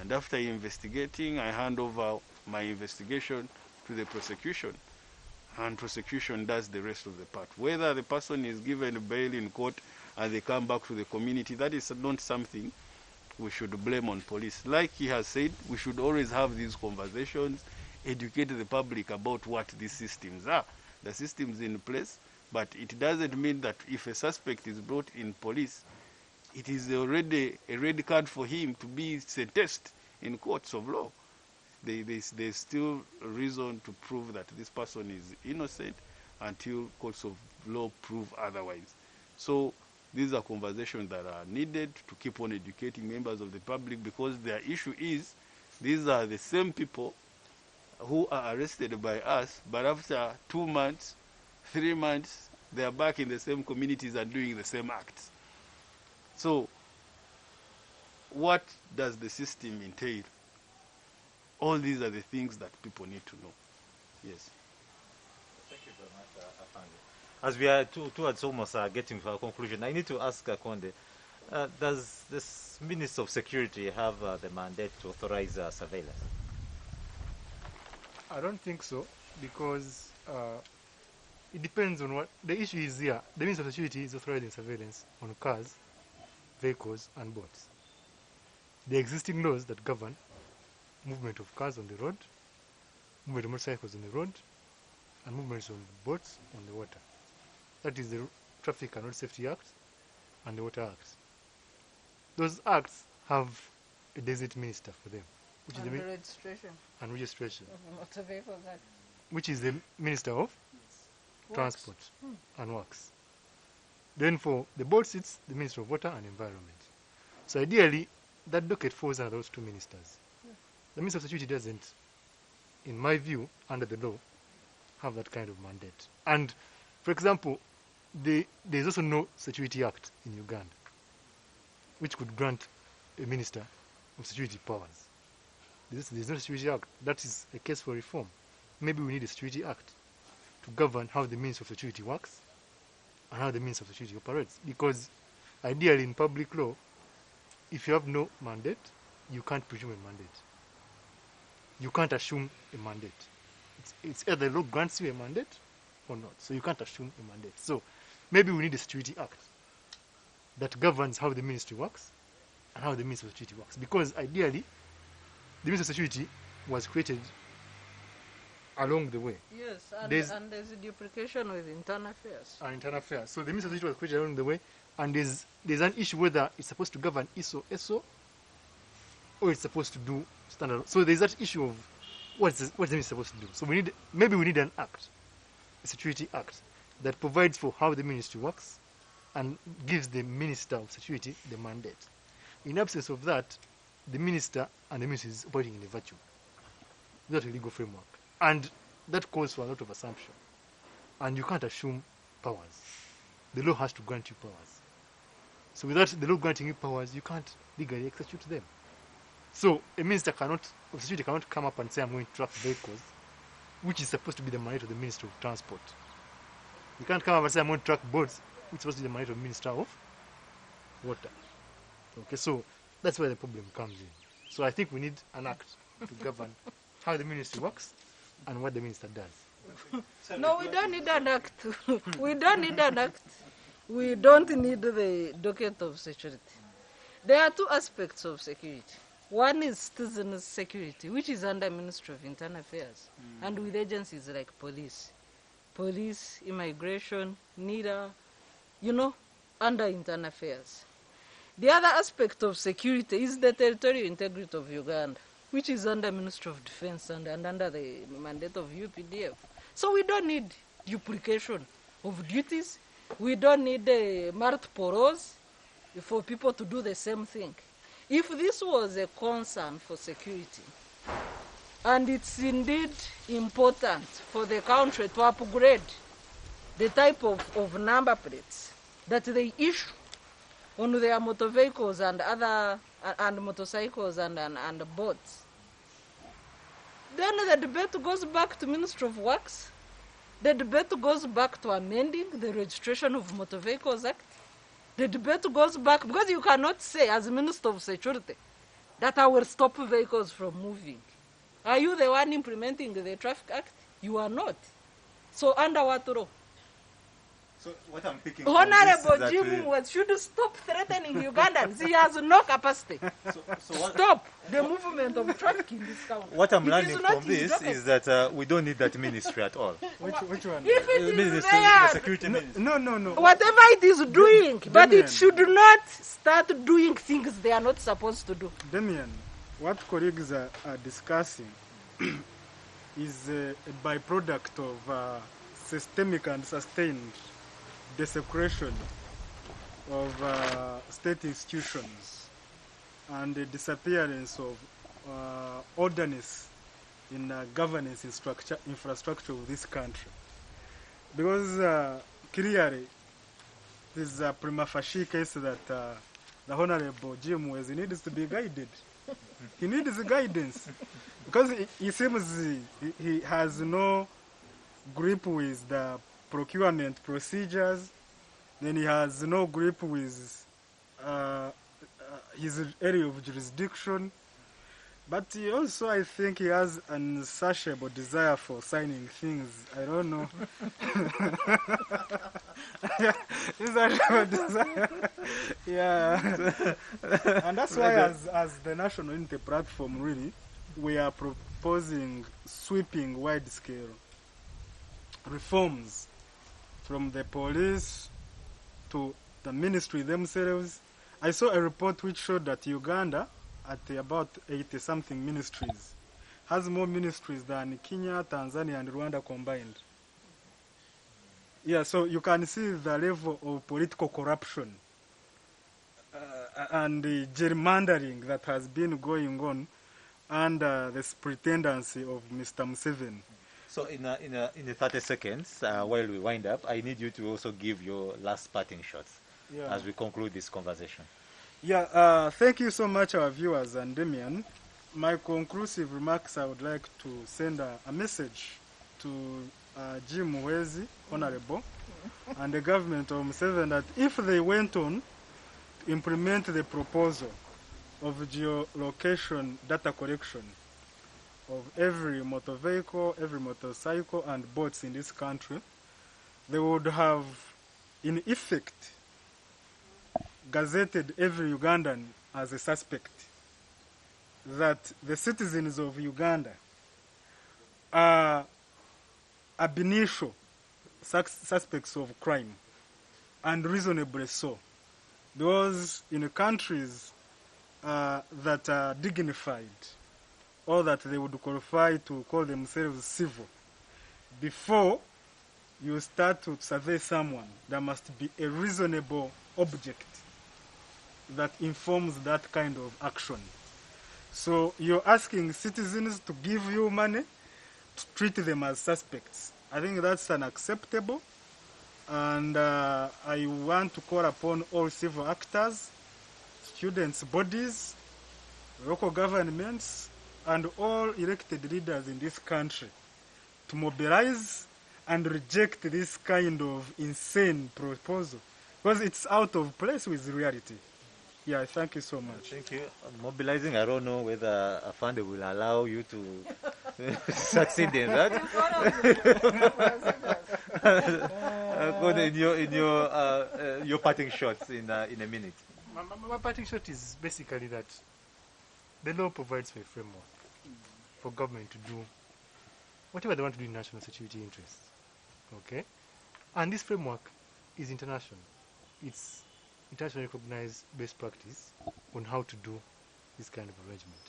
And after investigating, I hand over my investigation to the prosecution. And prosecution does the rest of the part. Whether the person is given bail in court and they come back to the community, that is not something we should blame on police. Like he has said, we should always have these conversations, educate the public about what these systems are. The system's in place, but it doesn't mean that if a suspect is brought in police, it is already a red card for him to be sentenced in courts of law. There's still reason to prove that this person is innocent until courts of law prove otherwise. So these are conversations that are needed to keep on educating members of the public, because their issue is these are the same people who are arrested by us, but after 2 months, 3 months, they are back in the same communities and doing the same acts. So what does the system entail? All these are the things that people need to know. Yes. Thank you very much, Afande. As we are towards almost getting to our conclusion, I need to ask Konde, does this Minister of Security have the mandate to authorize surveillance? I don't think so, because it depends on what the issue is here. The Minister of Security is authorizing surveillance on cars, vehicles, and boats. The existing laws that govern movement of cars on the road, movement of motorcycles on the road, and movements of boats on the water. That is the Traffic and Road Safety Act and the Water Act. Those acts have a designated minister for them, which And is the registration and registration, of the Motor Vehicles Act. which is the Minister of Transport and Works. Then for the boats, it's the Minister of Water and Environment. So ideally, that docket falls under those two ministers. The Minister of Security doesn't, in my view, under the law, have that kind of mandate. And, for example, there's also no Security Act in Uganda, which could grant a Minister of Security powers. There's no Security Act. That is a case for reform. Maybe we need a Security Act to govern how the Minister of Security works and how the Minister of Security operates. Because ideally in public law, if you have no mandate, you can't presume a mandate. You can't assume a mandate. It's either the law grants you a mandate or not. So you can't assume a mandate. So maybe we need a Security Act that governs how the ministry works and how the Minister of Security works. Because ideally, the Minister of Security was created along the way. Yes, and There's- there's a duplication with internal affairs. And internal affairs. So the Minister of Security was created along the way, and there's an issue whether it's supposed to govern ESO, or it's supposed to do standard. So there's that issue of what's the minister supposed to do. So maybe we need an act, a Security Act, that provides for how the ministry works and gives the Minister of Security the mandate. In absence of that, the minister and the ministry is operating in a vacuum, without a legal framework. And that calls for a lot of assumption. And you can't assume powers. The law has to grant you powers. So without the law granting you powers, you can't legally execute them. So a minister of security cannot come up and say, I'm going to track vehicles, which is supposed to be the mandate of the Minister of Transport. You can't come up and say, I'm going to track boats, which is supposed to be the mandate of the Minister of Water. Okay, so that's where the problem comes in. So I think we need an act to govern how the ministry works and what the minister does. No, we don't need an act. We don't need an act. We don't need the docket of security. There are two aspects of security. One is citizen security, which is under Ministry of Internal Affairs, and with agencies like police, immigration, NIDA, under Internal Affairs. The other aspect of security is the territorial integrity of Uganda, which is under Ministry of Defense and under the mandate of UPDF. So we don't need duplication of duties. We don't need multiple roles for people to do the same thing. If this was a concern for security, and it's indeed important for the country to upgrade the type of number plates that they issue on their motor vehicles and motorcycles and boats, then the debate goes back to Ministry of Works. The debate goes back to amending the Registration of Motor Vehicles Act. The debate goes back, because you cannot say as Minister of Security that I will stop vehicles from moving. Are you the one implementing the Traffic Act? You are not. So under what law? So what I'm picking Honorable Jim should stop threatening Ugandans. He has no capacity. Stop the movement of trafficking in this country. What I'm learning from this is that we don't need that ministry at all. Which one? If it is Ministry, there, the security ministry. No. whatever it is doing, but it should not start doing things they are not supposed to do. Demian, what colleagues are discussing is a byproduct of systemic and sustained desecration of state institutions and the disappearance of orderliness in governance infrastructure of this country. Because clearly, this is a prima facie case that the Honorable Jim Wezi needs to be guided. He needs guidance because he seems he has no grip with the procurement procedures, then he has no grip with his area of jurisdiction, but he also, I think, he has an insatiable desire for signing things. I don't know. Insatiable desire. Yeah. And that's why, as the National Unity Platform, really, we are proposing sweeping, wide-scale reforms from the police to the ministry themselves. I saw a report which showed that Uganda, at about 80-something ministries, has more ministries than Kenya, Tanzania, and Rwanda combined. Yeah, so you can see the level of political corruption and the gerrymandering that has been going on under this pretendency of Mr. Museveni. So in the 30 seconds, while we wind up, I need you to also give your last parting shots as we conclude this conversation. Yeah, thank you so much, our viewers and Demian. My conclusive remarks, I would like to send a message to Jim Wezi, Honorable, and the government of Museveni that if they went on to implement the proposal of geolocation data collection of every motor vehicle, every motorcycle, and boats in this country, they would have, in effect, gazetted every Ugandan as a suspect, that the citizens of Uganda are ab initio suspects of crime, and reasonably so. Because in countries that are dignified, or that they would qualify to call themselves civil, before you start to survey someone, there must be a reasonable object that informs that kind of action. So you're asking citizens to give you money to treat them as suspects. I think that's unacceptable, and I want to call upon all civil actors, students' bodies, local governments, and all elected leaders in this country to mobilize and reject this kind of insane proposal, because it's out of place with reality. Yeah, thank you so much. Thank you. Mobilizing, I don't know whether Afande will allow you to succeed in that. In your parting shots in a minute. My parting shot is basically that the law provides for a framework for government to do whatever they want to do in national security interests. Okay? And this framework is international. It's internationally recognized best practice on how to do this kind of arrangement.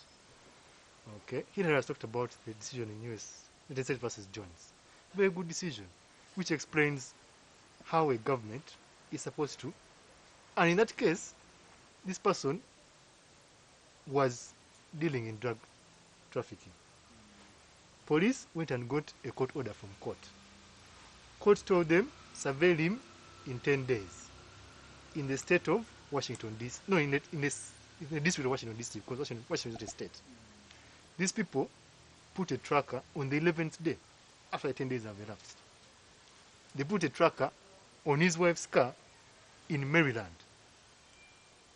Okay? Here has talked about the decision in US, United States versus Jones. Very good decision, which explains how a government is supposed to. And in that case, this person was dealing in drug trafficking. Police went and got a court order from court. Court told them, surveil him in 10 days. In the state of Washington, in the district of Washington district, because Washington is a state. These people put a tracker on the 11th day, after the 10 days have elapsed. They put a tracker on his wife's car in Maryland,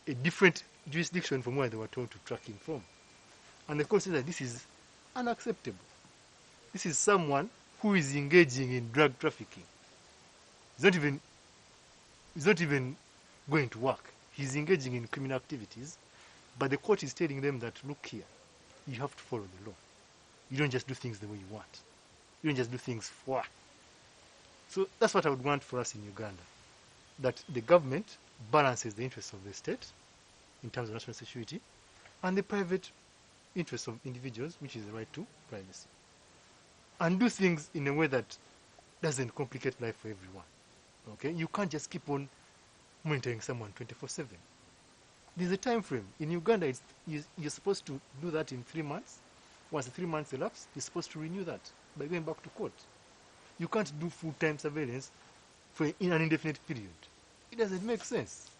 a different jurisdiction from where they were told to track him from. And the court said that this is unacceptable. This is someone who is engaging in drug trafficking. He's not even He's not even going to work. He's engaging in criminal activities, but the court is telling them that, look here, you have to follow the law. You don't just do things the way you want. You don't just do things for. So that's what I would want for us in Uganda, that the government balances the interests of the state in terms of national security and the private interests of individuals, which is the right to privacy, and do things in a way that doesn't complicate life for everyone. Okay, you can't just keep on monitoring someone 24/7. There's a time frame. In Uganda, you're supposed to do that in 3 months. Once the 3 months elapse, you're supposed to renew that by going back to court. You can't do full-time surveillance in an indefinite period. It doesn't make sense.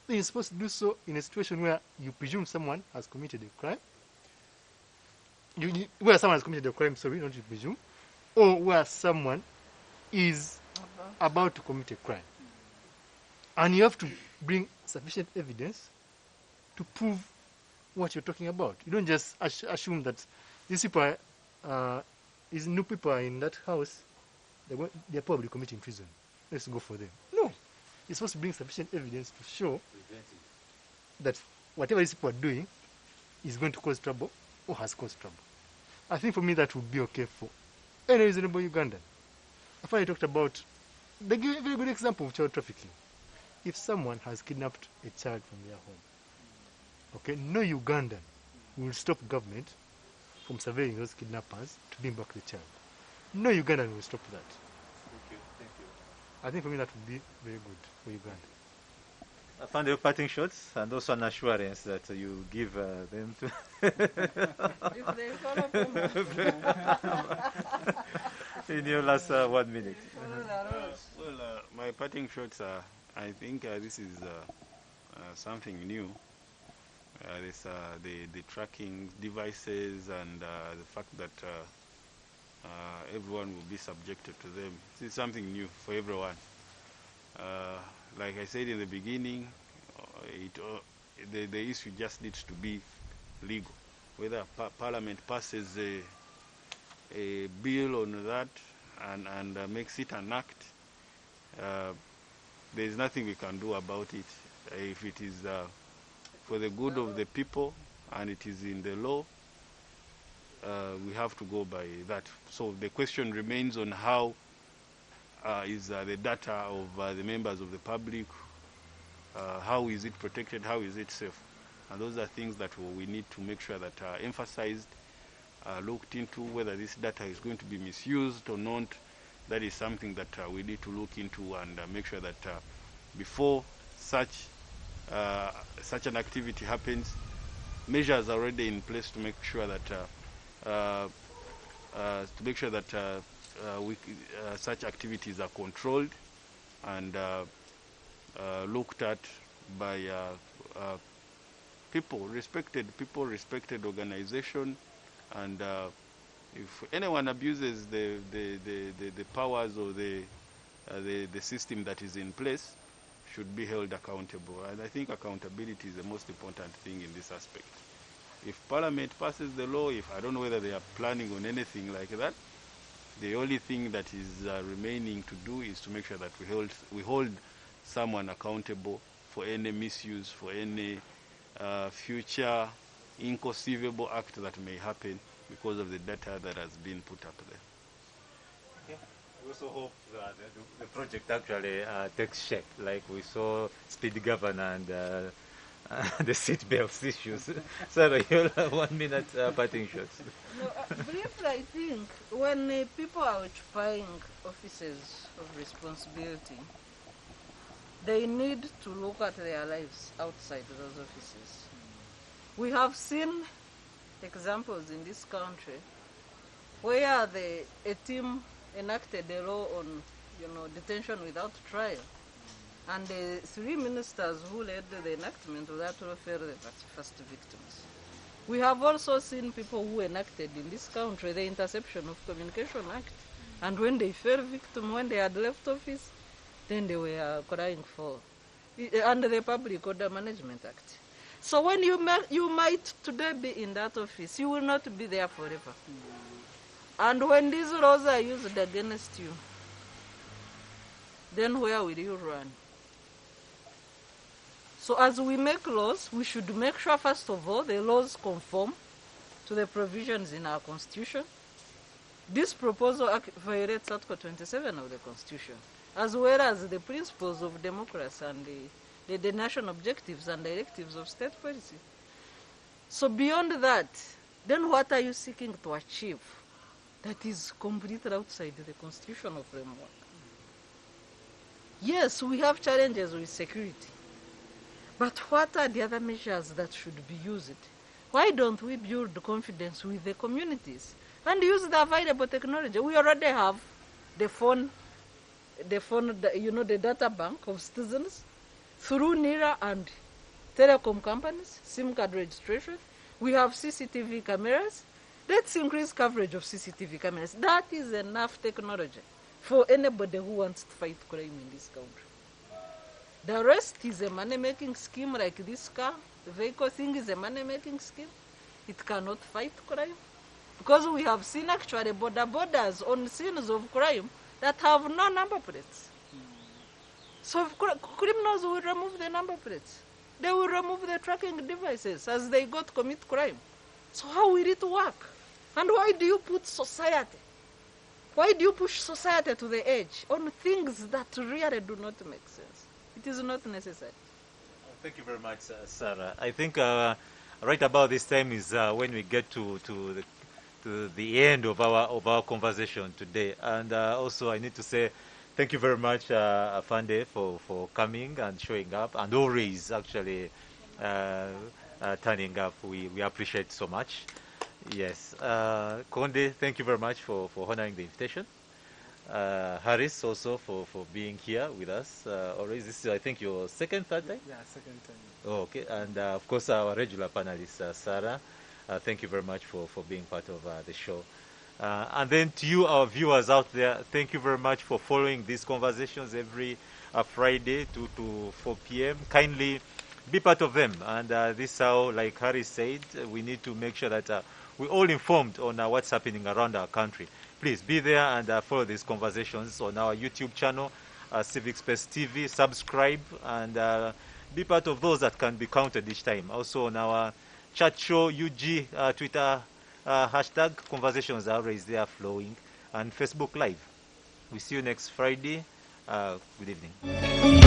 Then you're supposed to do so in a situation where you presume someone has committed a crime. Where someone has committed a crime, sorry, not you presume, or where someone is about to commit a crime. And you have to bring sufficient evidence to prove what you're talking about. You don't just assume that these people these new people are in that house, they're probably committing treason. Let's go for them. No. You're supposed to bring sufficient evidence to show that whatever these people are doing is going to cause trouble or has caused trouble. I think for me that would be okay for any reasonable Ugandan. I finally talked about the very good example of child trafficking. If someone has kidnapped a child from their home, okay, no Ugandan will stop government from surveilling those kidnappers to bring back the child. No Ugandan will stop that. Thank you. I think for me that would be very good for Uganda. I found your parting shots and also an assurance that you give them to. If they follow them, In your last 1 minute. follow the rules. Well, my parting shots are, I think this is something new. This, the tracking devices and the fact that everyone will be subjected to them. This is something new for everyone. Like I said in the beginning, the issue just needs to be legal. Whether Parliament passes a bill on that and makes it an act, there is nothing we can do about it. If it is for the good of the people and it is in the law, we have to go by that. So the question remains on how is the data of the members of the public, how is it protected, how is it safe? And those are things that we need to make sure that are emphasized, looked into, whether this data is going to be misused or not. That is something that we need to look into and make sure that before such an activity happens, measures are already in place to make sure that such activities are controlled and looked at by respected organization, and if anyone abuses the powers or the system that is in place, should be held accountable. And I think accountability is the most important thing in this aspect. If Parliament passes the law, I don't know whether they are planning on anything like that, the only thing that is remaining to do is to make sure that we hold someone accountable for any misuse, for any future inconceivable act that may happen because of the data that has been put up there. Okay. We also hope that the project actually takes shape, like we saw speed governor and the seatbelts issues. Sorry, you'll have 1 minute parting shots. No, briefly, I think when people are occupying offices of responsibility, they need to look at their lives outside those offices. We have seen examples in this country where a team enacted a law on detention without trial, and the 3 ministers who led the enactment of that law fell the first victims. We have also seen people who enacted in this country the Interception of Communication Act, and when they fell victim, when they had left office, then they were crying for under the Public Order Management Act. So when you might today be in that office, you will not be there forever. And when these laws are used against you, then where will you run? So as we make laws, we should make sure, first of all, the laws conform to the provisions in our Constitution. This proposal violates Article 27 of the Constitution, as well as the principles of democracy and the national objectives and directives of state policy. So beyond that, then what are you seeking to achieve that is completely outside the constitutional framework? Yes, we have challenges with security, but what are the other measures that should be used? Why don't we build confidence with the communities and use the available technology? We already have the phone, the data bank of citizens through NIRA and telecom companies, SIM card registration. We have CCTV cameras. Let's increase coverage of CCTV cameras. That is enough technology for anybody who wants to fight crime in this country. The rest is a money-making scheme like this car. The vehicle thing is a money-making scheme. It cannot fight crime. Because we have seen actually borders on scenes of crime that have no number plates. So if criminals will remove the number plates. They will remove the tracking devices as they go to commit crime. So how will it work? And why do you put society? Why do you push society to the edge on things that really do not make sense? It is not necessary. Thank you very much, Sarah. I think right about this time is when we get to the end of our conversation today. And also I need to say thank you very much, Afande, for coming and showing up, and always actually turning up. We appreciate so much. Yes. Konde, thank you very much for honoring the invitation. Harris also for being here with us. Always, this is, I think, your third time? Yeah, second time. Oh, okay. And of course, our regular panelist, Sarah. Thank you very much for being part of the show. And then to you, our viewers out there, thank you very much for following these conversations every Friday 2 to 4 p.m. Kindly be part of them. And this is how, like Harry said, we need to make sure that we're all informed on what's happening around our country. Please be there and follow these conversations on our YouTube channel, Civic Space TV. Subscribe and be part of those that can be counted each time. Also on our chat show, UG, Twitter, hashtag conversations are always there flowing, and Facebook Live. We see you next Friday. Good evening.